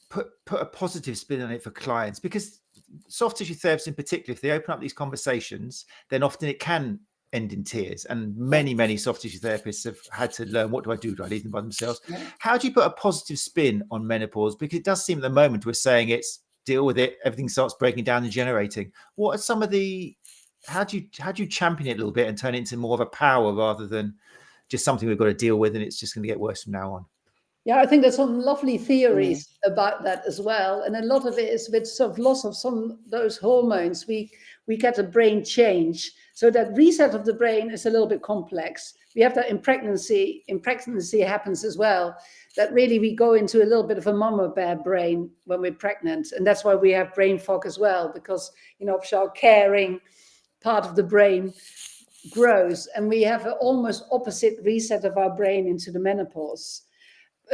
put a positive spin on it for clients? Because soft tissue therapists in particular, if they open up these conversations, then often it can end in tears. And many soft tissue therapists have had to learn, what do I do? Do I leave them by themselves? Yeah. How do you put a positive spin on menopause? Because it does seem at the moment we're saying it's deal with it, everything starts breaking down and generating. What are some of the, how do you champion it a little bit and turn it into more of a power rather than just something we've got to deal with and it's just going to get worse from now on? Yeah, I think there's some lovely theories about that as well. And a lot of it is with sort of loss of some of those hormones, we get a brain change. So that reset of the brain is a little bit complex. We have that in pregnancy. In pregnancy happens as well, that really we go into a little bit of a mama bear brain when we're pregnant. And that's why we have brain fog as well, because, you know, our caring part of the brain grows and we have an almost opposite reset of our brain into the menopause.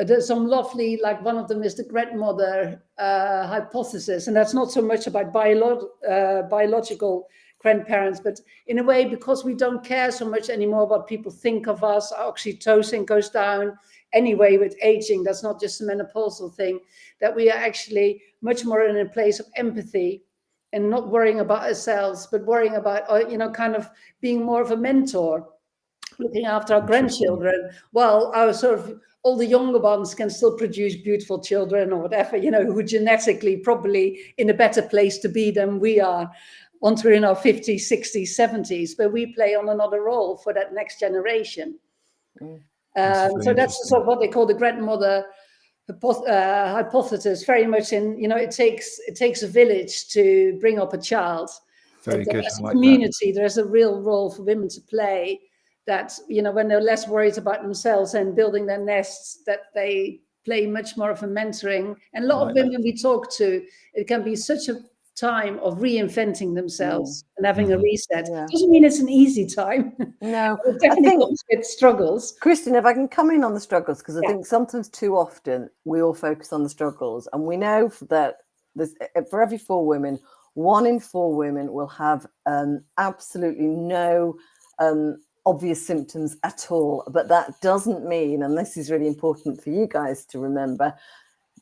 There's some lovely, like one of them is the grandmother hypothesis, and that's not so much about biological grandparents, but in a way, because we don't care so much anymore what people think of us, our oxytocin goes down anyway with aging. That's not just a menopausal thing, that we are actually much more in a place of empathy and not worrying about ourselves, but worrying about, you know, kind of being more of a mentor, looking after our grandchildren, while our sort of all the younger ones can still produce beautiful children or whatever, you know, who genetically probably in a better place to be than we are once we're in our 50s, 60s, 70s, but we play on another role for that next generation. So that's sort of what they call the grandmother hypothesis, very much in, you know, it takes a village to bring up a child. Very good. As a community, there's a real role for women to play, that, you know, when they're less worried about themselves and building their nests, that they play much more of a mentoring. And a lot of women we talk to, it can be such a time of reinventing themselves and having a reset. Doesn't mean it's an easy time. No, It definitely comes with struggles. Christine, if I can come in on the struggles, because I think sometimes too often we all focus on the struggles, and we know that there's, for every 4 women, 1 in 4 women will have absolutely no obvious symptoms at all. But that doesn't mean, and this is really important for you guys to remember,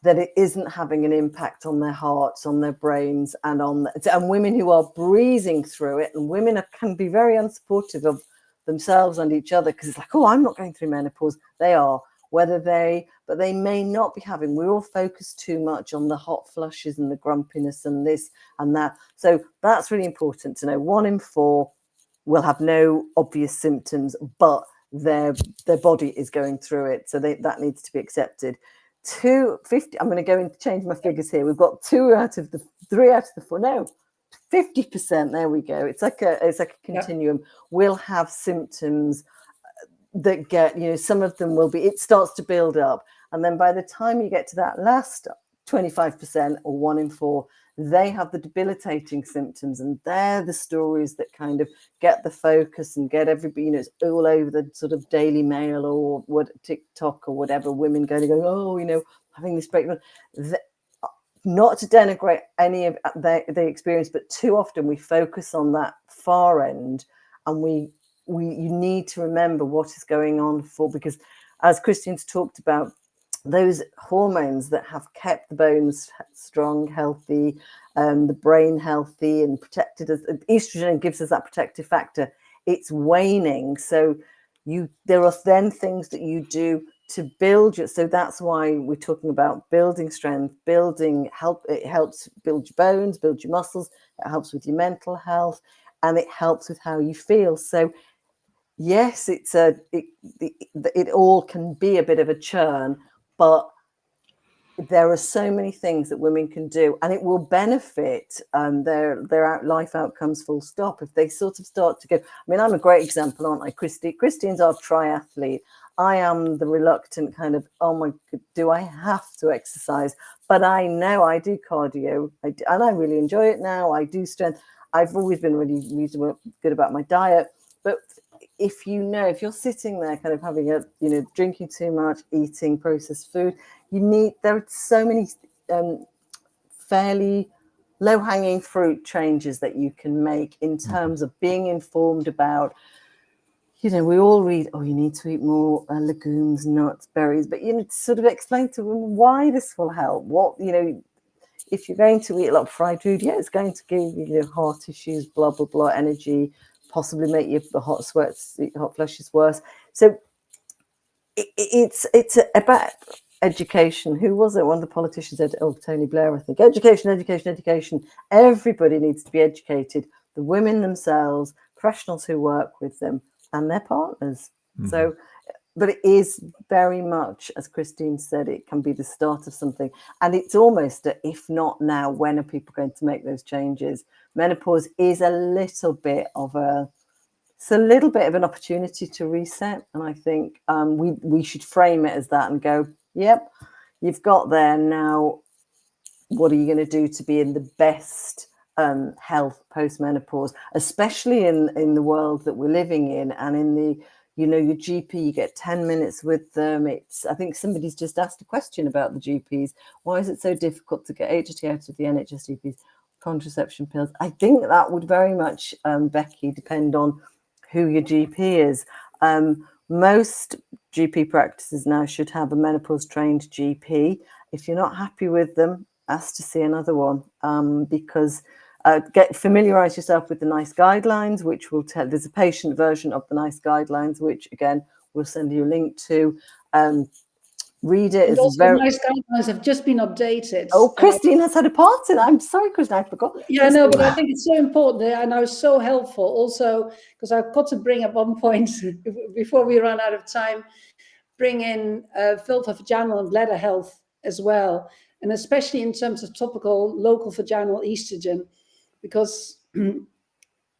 that it isn't having an impact on their hearts, on their brains, and and women who are breezing through it. And women can be very unsupportive of themselves and each other, because it's like, oh, I'm not going through menopause. They are, but they may not be having. We're all focused too much on the hot flushes and the grumpiness and this and that. So that's really important to know. 1 in 4 will have no obvious symptoms, but their body is going through it. So that needs to be accepted. 50, I'm going to go and change my figures here. We've got 3 out of the 4. No, 50%. There we go. It's like a continuum. Will have symptoms that get, you know, some of them will be, it starts to build up. And then by the time you get to that last 25% or 1 in 4, they have the debilitating symptoms, and they're the stories that kind of get the focus and get everybody, you know, it's all over the sort of Daily Mail or what, TikTok or whatever, women going, oh, you know, having this breakdown. Not to denigrate any of the experience, but too often we focus on that far end, and you need to remember what is going on because as Christine's talked about, those hormones that have kept the bones strong, healthy, the brain healthy and protected us. Estrogen gives us that protective factor. It's waning. So there are then things that you do to build so that's why we're talking about building strength, it helps build your bones, build your muscles, it helps with your mental health, and it helps with how you feel. So yes, it all can be a bit of a churn, but there are so many things that women can do, and it will benefit their life outcomes full stop if they sort of start to go. I mean, I'm a great example, aren't I, Christine? Christine's our triathlete. I am the reluctant kind of, oh my God, do I have to exercise? But I know I do cardio, and I really enjoy it now. I do strength. I've always been really good about my diet, but if you're sitting there kind of having drinking too much, eating processed food, there are so many fairly low-hanging fruit changes that you can make in terms of being informed about you know, we all read, oh, you need to eat more legumes, nuts, berries, but you know, to sort of explain to them why this will help. What, you know, if you're going to eat a lot of fried food, yeah, it's going to give you your heart issues, blah, blah, blah, energy, possibly make your hot sweats, hot flushes worse. So it's about education. Who was it? One of the politicians said, oh, Tony Blair, I think. Education, education, education. Everybody needs to be educated. The women themselves, professionals who work with them, and their partners. Mm-hmm. So, but it is very much, as Christine said, it can be the start of something. And it's almost, if not now, when are people going to make those changes? Menopause is a little bit of an opportunity to reset. And I think we should frame it as that and go, yep, you've got there now. What are you going to do to be in the best health post-menopause, especially in the world that we're living in, and in the, you know, your GP, you get 10 minutes with them. I think somebody's just asked a question about the GPs. Why is it so difficult to get HRT out of the NHS GPs? Contraception pills. I think that would very much, Becky, depend on who your GP is. Most GP practices now should have a menopause trained GP. If you're not happy with them, ask to see another one, because familiarize yourself with the NICE guidelines, which will tell, there's a patient version of the NICE guidelines, which again, we'll send you a link to. Read it. And also, NICE guidelines have just been updated. Oh, Christine has had a part in it. I'm sorry, Christine, I forgot. Yeah, I know, but I think it's so important, and I was so helpful also, because I've got to bring at one point, before we run out of time, bring in vulva-vaginal and bladder health as well, and especially in terms of topical local vaginal estrogen, because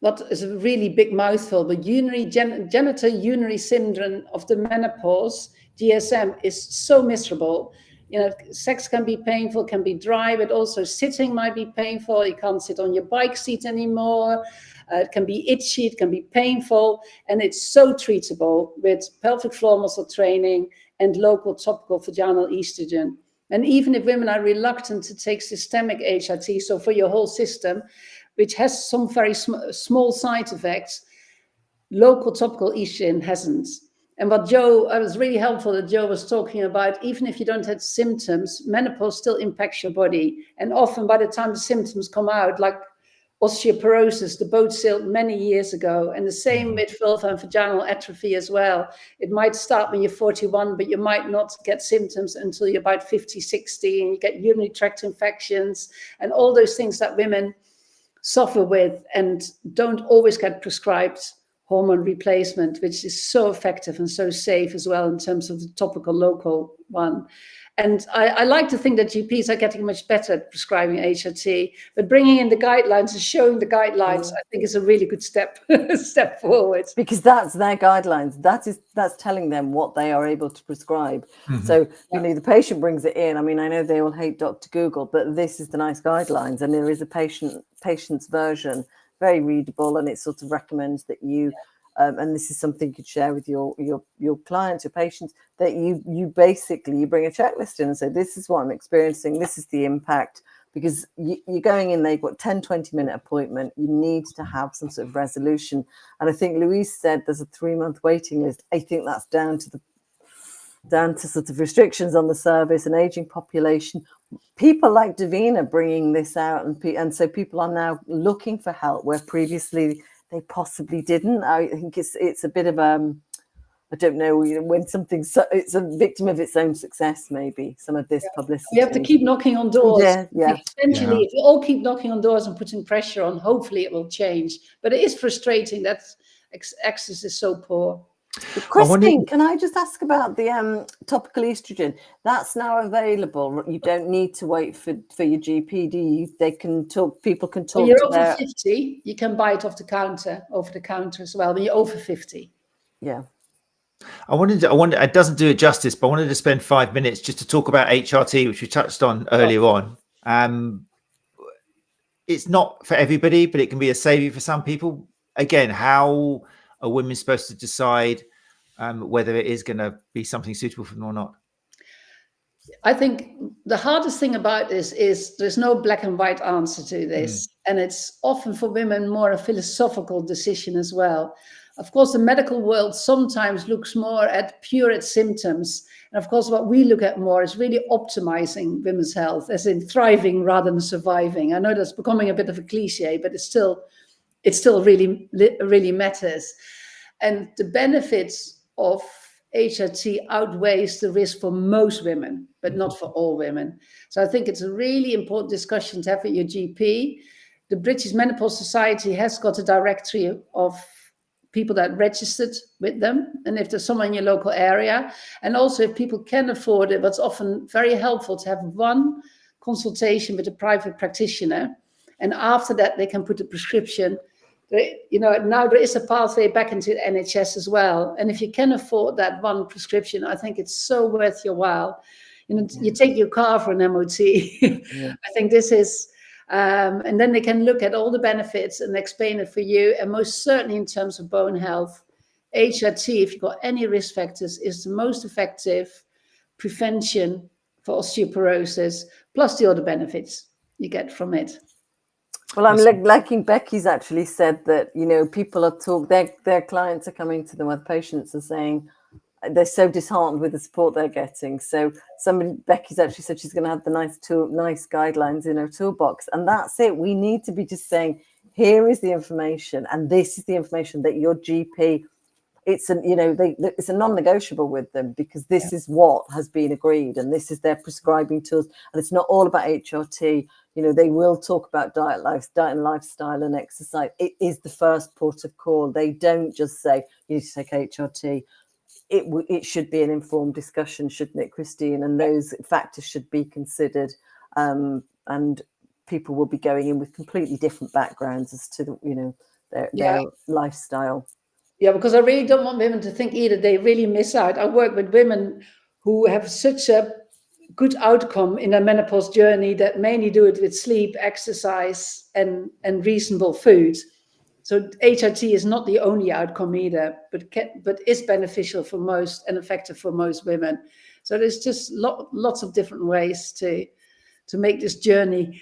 what is a really big mouthful, but genital urinary syndrome of the menopause, GSM, is so miserable. You know, sex can be painful, can be dry, but also sitting might be painful. You can't sit on your bike seat anymore. It can be itchy, it can be painful, and it's so treatable with pelvic floor muscle training and local topical vaginal estrogen. And even if women are reluctant to take systemic HRT, so for your whole system, which has some very small side effects, local topical estrogen hasn't. And what I was really helpful that Joe was talking about, even if you don't have symptoms, menopause still impacts your body. And often by the time the symptoms come out, like osteoporosis, the boat sailed many years ago. And the same with vulva and vaginal atrophy as well. It might start when you're 41, but you might not get symptoms until you're about 50, 60, and you get urinary tract infections and all those things that women suffer with and don't always get prescribed hormone replacement, which is so effective and so safe as well in terms of the topical local one. And I like to think that GPs are getting much better at prescribing HRT, but bringing in the guidelines and showing the guidelines, I think, is a really good step forward. Because that's their guidelines. That's telling them what they are able to prescribe. Mm-hmm. So, you know, the patient brings it in. I mean, I know they all hate Dr. Google, but this is the NICE guidelines, and there is a patient's version, very readable, and it sort of recommends that you. And this is something you could share with your clients, your patients, that you basically bring a checklist in and say, this is what I'm experiencing, this is the impact, because you're going in there, you've got 10, 20-minute appointment, you need to have some sort of resolution. And I think Louise said there's a 3-month waiting list. I think that's down to sort of restrictions on the service and aging population. People like Davina bringing this out, and so people are now looking for help where previously they possibly didn't. I think it's a bit of I don't know, you know, when something's it's a victim of its own success, maybe some of this publicity. We have to keep knocking on doors. Yeah. Essentially, if we all keep knocking on doors and putting pressure on, hopefully it will change. But it is frustrating that access is so poor. Christine, can I just ask about the topical estrogen? That's now available. You don't need to wait for your GP, do you? They can talk. People can talk. When you're over 50, you can buy it over the counter as well. When you're over 50, yeah. I wanted. It doesn't do it justice, but I wanted to spend 5 minutes just to talk about HRT, which we touched on earlier on. It's not for everybody, but it can be a savior for some people. Again, how are women supposed to decide whether it is going to be something suitable for them or not? I think the hardest thing about this is there's no black and white answer to this. And it's often for women more a philosophical decision as well. Of course, the medical world sometimes looks more at pure symptoms. And of course, what we look at more is really optimizing women's health, as in thriving rather than surviving. I know that's becoming a bit of a cliche, but it still really matters. And the benefits of HRT outweighs the risk for most women, but not for all women. So I think it's a really important discussion to have with your GP. The British Menopause Society has got a directory of people that registered with them, and if there's someone in your local area, and also if people can afford it, but it's often very helpful to have one consultation with a private practitioner, and after that they can put a prescription. Now there is a pathway back into the NHS as well, and if you can afford that one prescription, I think it's so worth your while. You take your car for an MOT. I think this is. And then they can look at all the benefits and explain it for you. And most certainly in terms of bone health, HRT, if you've got any risk factors, is the most effective prevention for osteoporosis, plus the other benefits you get from it. Well, I'm liking Becky's actually said that, people are their clients are coming to them with patients and saying, they're so disheartened with the support they're getting. So Becky's actually said she's going to have the nice guidelines in her toolbox. And that's it. We need to be just saying, here is the information. And this is the information that your GP, it's a non-negotiable with them, because this is what has been agreed. And this is their prescribing tools. And it's not all about HRT. They will talk about diet and lifestyle and exercise. It is the first port of call. They don't just say, you need to take HRT. It should be an informed discussion, shouldn't it, Christine? And those factors should be considered, and people will be going in with completely different backgrounds as to their lifestyle. Yeah, because I really don't want women to think either they really miss out. I work with women who have such a good outcome in their menopause journey that mainly do it with sleep, exercise, and reasonable food. So HRT is not the only outcome either, but is beneficial for most and effective for most women. So there's just lots of different ways to make this journey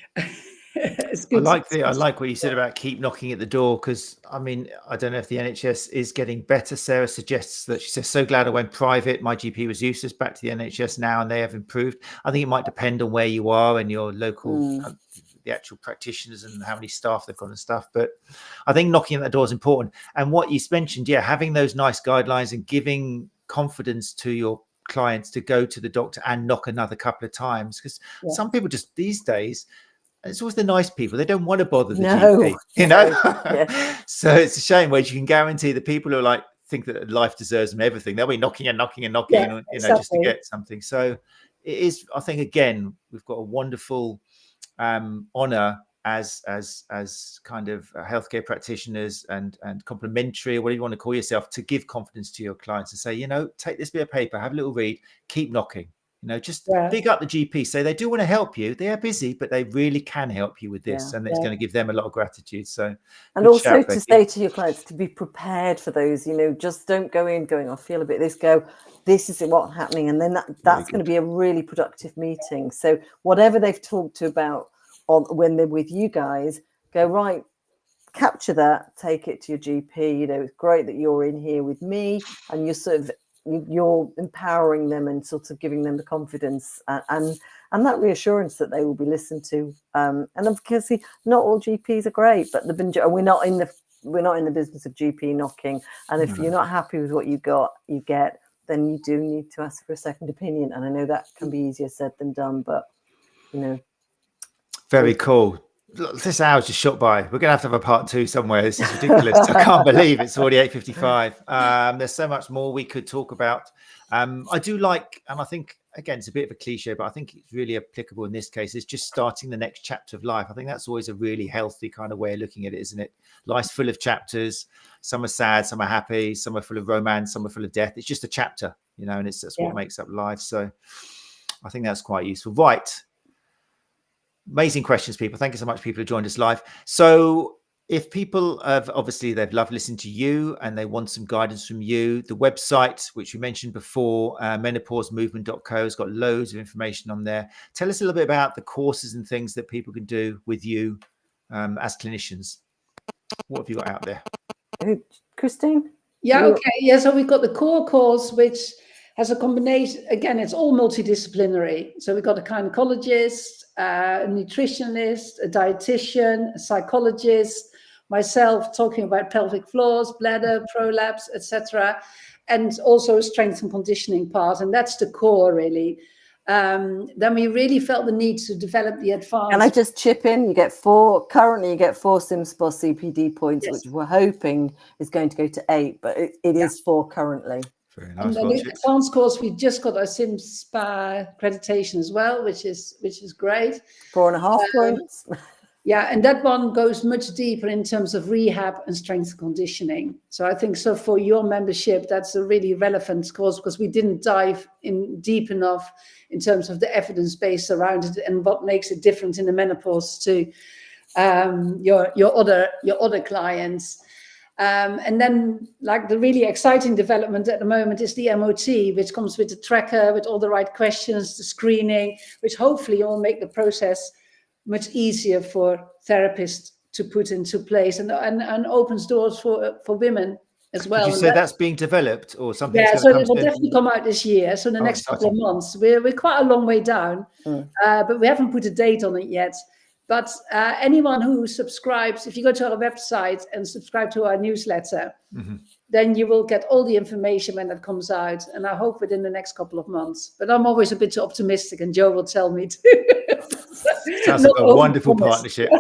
as good. I like what you said about keep knocking at the door, because I don't know if the NHS is getting better. Sarah suggests that she says, so glad I went private. My GP was useless. Back to the NHS now, and they have improved. I think it might depend on where you are and your local the actual practitioners and how many staff they've got and stuff, but I think knocking at the door is important. And what you mentioned, having those nice guidelines and giving confidence to your clients to go to the doctor and knock another couple of times, because some people just these days, it's always the nice people, they don't want to bother the GP, So it's a shame, where you can guarantee the people who are think that life deserves them everything, they'll be knocking and knocking and knocking, just to get something. So it is, I think, again, we've got a wonderful honor as kind of healthcare practitioners and complementary, or whatever you want to call yourself, to give confidence to your clients and say, take this bit of paper, have a little read, keep knocking, just big up the GP, say they do want to help you, they are busy, but they really can help you with this, and it's going to give them a lot of gratitude. So, and also to say to your clients to be prepared for those, just don't go in going, I feel a bit this, go, this is what's happening, and then that's going to be a really productive meeting. So whatever they've talked about when they're with you guys, go, right, capture that, take it to your GP. It's great that you're in here with me, and you're empowering them and sort of giving them the confidence and that reassurance that they will be listened to. And obviously, not all GPs are great, but we're not in the business of GP knocking. And if you're not happy with what you get, then you do need to ask for a second opinion. And I know that can be easier said than done, but Very cool. This hour's just shot by. We're going to have a part 2 somewhere. This is ridiculous. I can't believe it's already 8:55. There's so much more we could talk about. I do like, and I think, again, it's a bit of a cliche, but I think it's really applicable in this case, is just starting the next chapter of life. I think that's always a really healthy kind of way of looking at it, isn't it? Life's full of chapters. Some are sad, some are happy, some are full of romance, some are full of death. It's just a chapter, and that's what makes up life. So I think that's quite useful. Right. Amazing questions, people. Thank you so much, people who joined us live. So if people have, obviously, they've loved listening to you and they want some guidance from you, the website, which we mentioned before, menopausemovement.co, has got loads of information on there. Tell us a little bit about the courses and things that people can do with you as clinicians. What have you got out there? Christine? Yeah, okay. Yeah, so we've got the core course, which has a combination. Again, it's all multidisciplinary. So we've got a gynecologist, a nutritionist, a dietitian, a psychologist, myself talking about pelvic floors, bladder, prolapse, etc., and also a strength and conditioning part. And that's the core, really. Then we really felt the need to develop the advanced. And I just chip in, currently you get 4 𝐶IMSPA CPD points, yes, which we're hoping is going to go to 8, but it is 4 currently. Very nice. And then the advanced course, we just got our 𝐶IMSPA accreditation as well, which is great. 4.5 points. Yeah, and that one goes much deeper in terms of rehab and strength and conditioning. So I think for your membership, that's a really relevant course, because we didn't dive in deep enough in terms of the evidence base around it and what makes it different in the menopause to your other clients. And then, like, the really exciting development at the moment is the MOT, which comes with the tracker, with all the right questions, the screening, which hopefully will make the process much easier for therapists to put into place, and opens doors for women as well. Did you say that's being developed or something? Yeah, so it will definitely come out this year. So in the next couple of months, we're quite a long way down, but we haven't put a date on it yet. But anyone who subscribes, if you go to our website and subscribe to our newsletter, then you will get all the information when that comes out. And I hope within the next couple of months. But I'm always a bit too optimistic, and Joe will tell me to. Sounds like a wonderful partnership.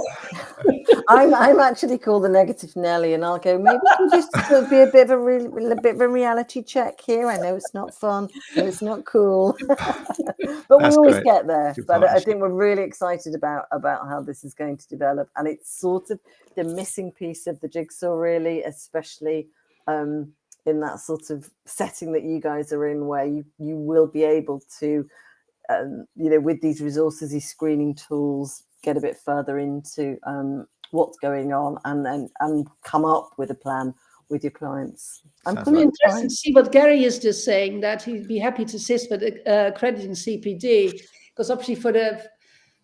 I'm actually called the negative Nelly, and I'll go, maybe we'll just be a bit of a reality check here. I know it's not fun, and it's not cool, but we always get there. But I think we're really excited about how this is going to develop, and it's sort of the missing piece of the jigsaw, really, especially in that sort of setting that you guys are in, where you will be able to, with these resources, these screening tools, get a bit further into what's going on, and come up with a plan with your clients. I'm pretty interested to see what Gary is just saying, that he'd be happy to assist with accrediting CPD, because obviously for the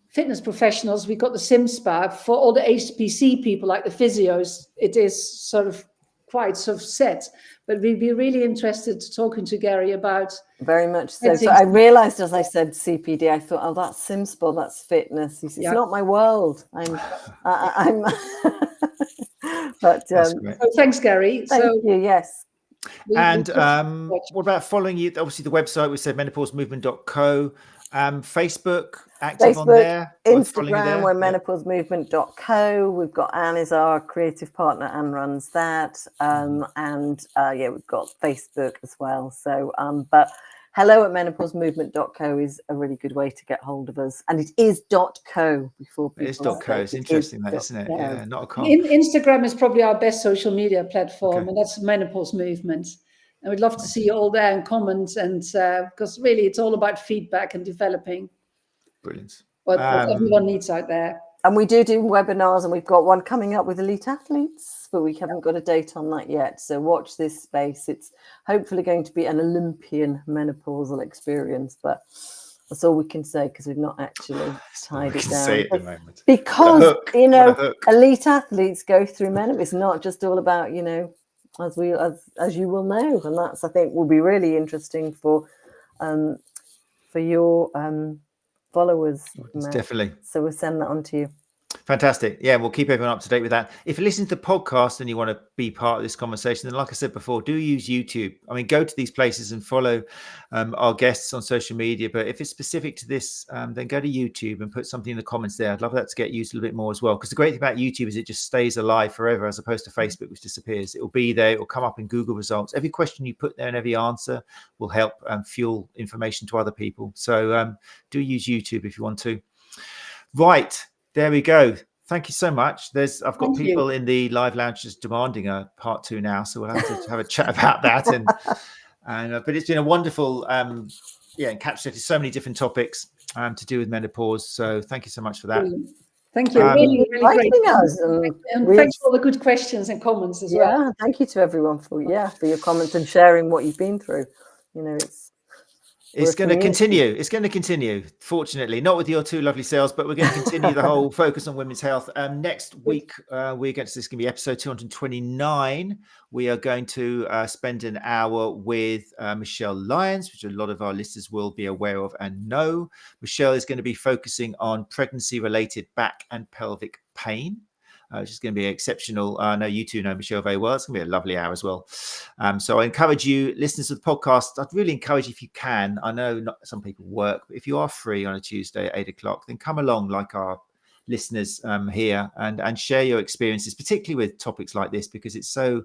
fitness professionals, we've got the 𝐶IMSPA. For all the HPC people, like the physios, it is sort of quite sort of set. But we'd be really interested talking to Gary about. Very much so. So I realised as I said CPD, I thought, oh, that's 𝐶IMSPA, that's fitness. It's not my world. I'm But so thanks, Gary. Thank you. Yes. And what about following you? Obviously, the website, we said menopausemovement.co. Facebook, active on there. Instagram, we're menopausemovement.co. We've got Anne is our creative partner and runs that. And we've got Facebook as well. So, but hello@menopausemovement.co is a really good way to get hold of us. And it is .co before people. It is .co. It's interesting, that, isn't it? Yeah, not a com. Instagram is probably our best social media platform, and that's Menopause Movement. And we'd love to see you all there and comment, and because really it's all about feedback and developing. Brilliant. What everyone needs out there. And we do webinars, and we've got one coming up with elite athletes, but we haven't got a date on that yet. So watch this space. It's hopefully going to be an Olympian menopausal experience, but that's all we can say, because we've not actually tied it down. Say at the moment. Because elite athletes go through menopause. It's not just all about, as you will know, and that's, I think, will be really interesting for your followers. Definitely. So we'll send that on to you. Fantastic. Yeah, we'll keep everyone up to date with that. If you listen to the podcast and you want to be part of this conversation, then like I said before, do use YouTube. I mean, go to these places and follow our guests on social media. But if it's specific to this, then go to YouTube and put something in the comments there. I'd love that to get used a little bit more as well. Because the great thing about YouTube is it just stays alive forever, as opposed to Facebook, which disappears. It will be there. It will come up in Google results. Every question you put there and every answer will help fuel information to other people. So do use YouTube if you want to. Right. There we go. Thank you so much. I've got people in the live lounge just demanding a part 2 now, so we'll have to have a chat about that. But it's been a wonderful, encapsulated so many different topics to do with menopause. So thank you so much for that. Thank you. Really, really great. And thanks for all the good questions and comments as well. Yeah, thank you to everyone for your comments and sharing what you've been through. It's going to continue. It's going to continue. Fortunately, not with your two lovely selves, but we're going to continue the whole focus on women's health. Next week, we're going to, this is going to be episode 229. We are going to spend an hour with Michelle Lyons, which a lot of our listeners will be aware of and know. Michelle is going to be focusing on pregnancy-related back and pelvic pain. Which is going to be exceptional. I know you two know Michelle very well. It's going to be a lovely hour as well. So I encourage you, listeners of the podcast, I'd really encourage you if you can. I know not some people work, but if you are free on a Tuesday at 8 o'clock, then come along like our listeners here and share your experiences, particularly with topics like this, because it's so,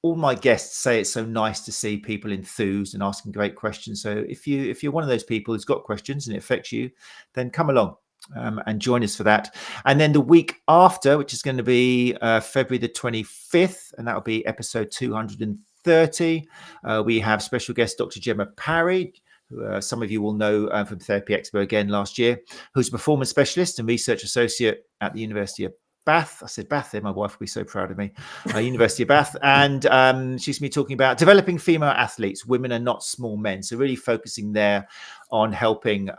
all my guests say it's so nice to see people enthused and asking great questions. So if you're one of those people who's got questions and it affects you, then come along. And join us for that. And then the week after, which is going to be February the 25th, and that'll be episode 230. We have special guest Dr. Gemma Parry, who some of you will know from Therapy Expo again last year, who's a performance specialist and research associate at the University of Bath. I said Bath there, my wife will be so proud of me. University of Bath. And she's going to be talking about developing female athletes. Women are not small men. So really focusing there on helping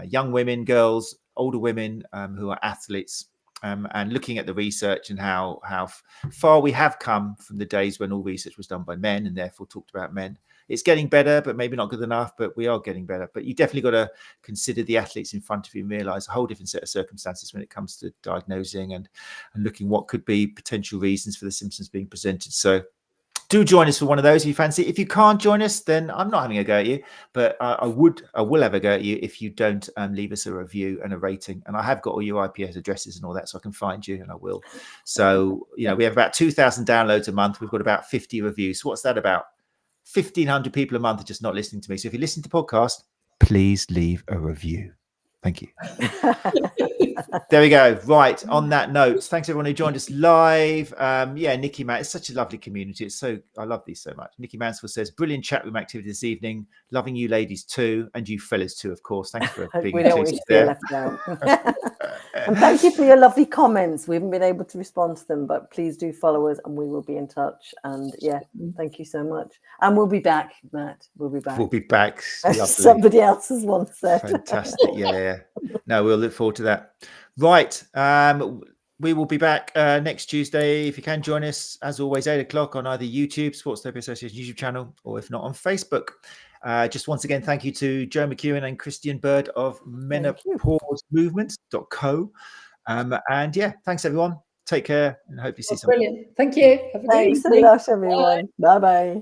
young women, girls, older women who are athletes, and looking at the research and how far we have come from the days when all research was done by men and therefore talked about men. It's getting better, but maybe not good enough, but we are getting better. But you definitely got to consider the athletes in front of you and realize a whole different set of circumstances when it comes to diagnosing and looking what could be potential reasons for the symptoms being presented. So do join us for one of those if you fancy. If you can't join us, then I'm not having a go at you, but I will have a go at you if you don't leave us a review and a rating. And I have got all your IPS addresses and all that, so I can find you, and I will. So, we have about 2,000 downloads a month. We've got about 50 reviews. So what's that about? 1,500 people a month are just not listening to me. So if you listen to the podcast, please leave a review. Thank you. There we go. Right. On that note, thanks everyone who joined us live. Nikki Man, it's such a lovely community. I love these so much. Nikki Mansfield says, brilliant chat room activity this evening. Loving you ladies too, and you fellas too, of course. Thanks for being inclusive there. And thank you for your lovely comments. We haven't been able to respond to them, but please do follow us and we will be in touch. And thank you so much. And we'll be back, Matt. We'll be back. We'll be back. As somebody else has once said. Fantastic. Yeah. No, we'll look forward to that. Right. We will be back next Tuesday. If you can join us, as always, 8 o'clock on either YouTube, Sports Therapy Association YouTube channel, or if not on Facebook. Just once again, thank you to Jo McEwan and Christine Bird of menopausemovement.co. And thanks everyone. Take care and hope you see something. Brilliant. Thank you. Thanks a lot, everyone. Bye-bye.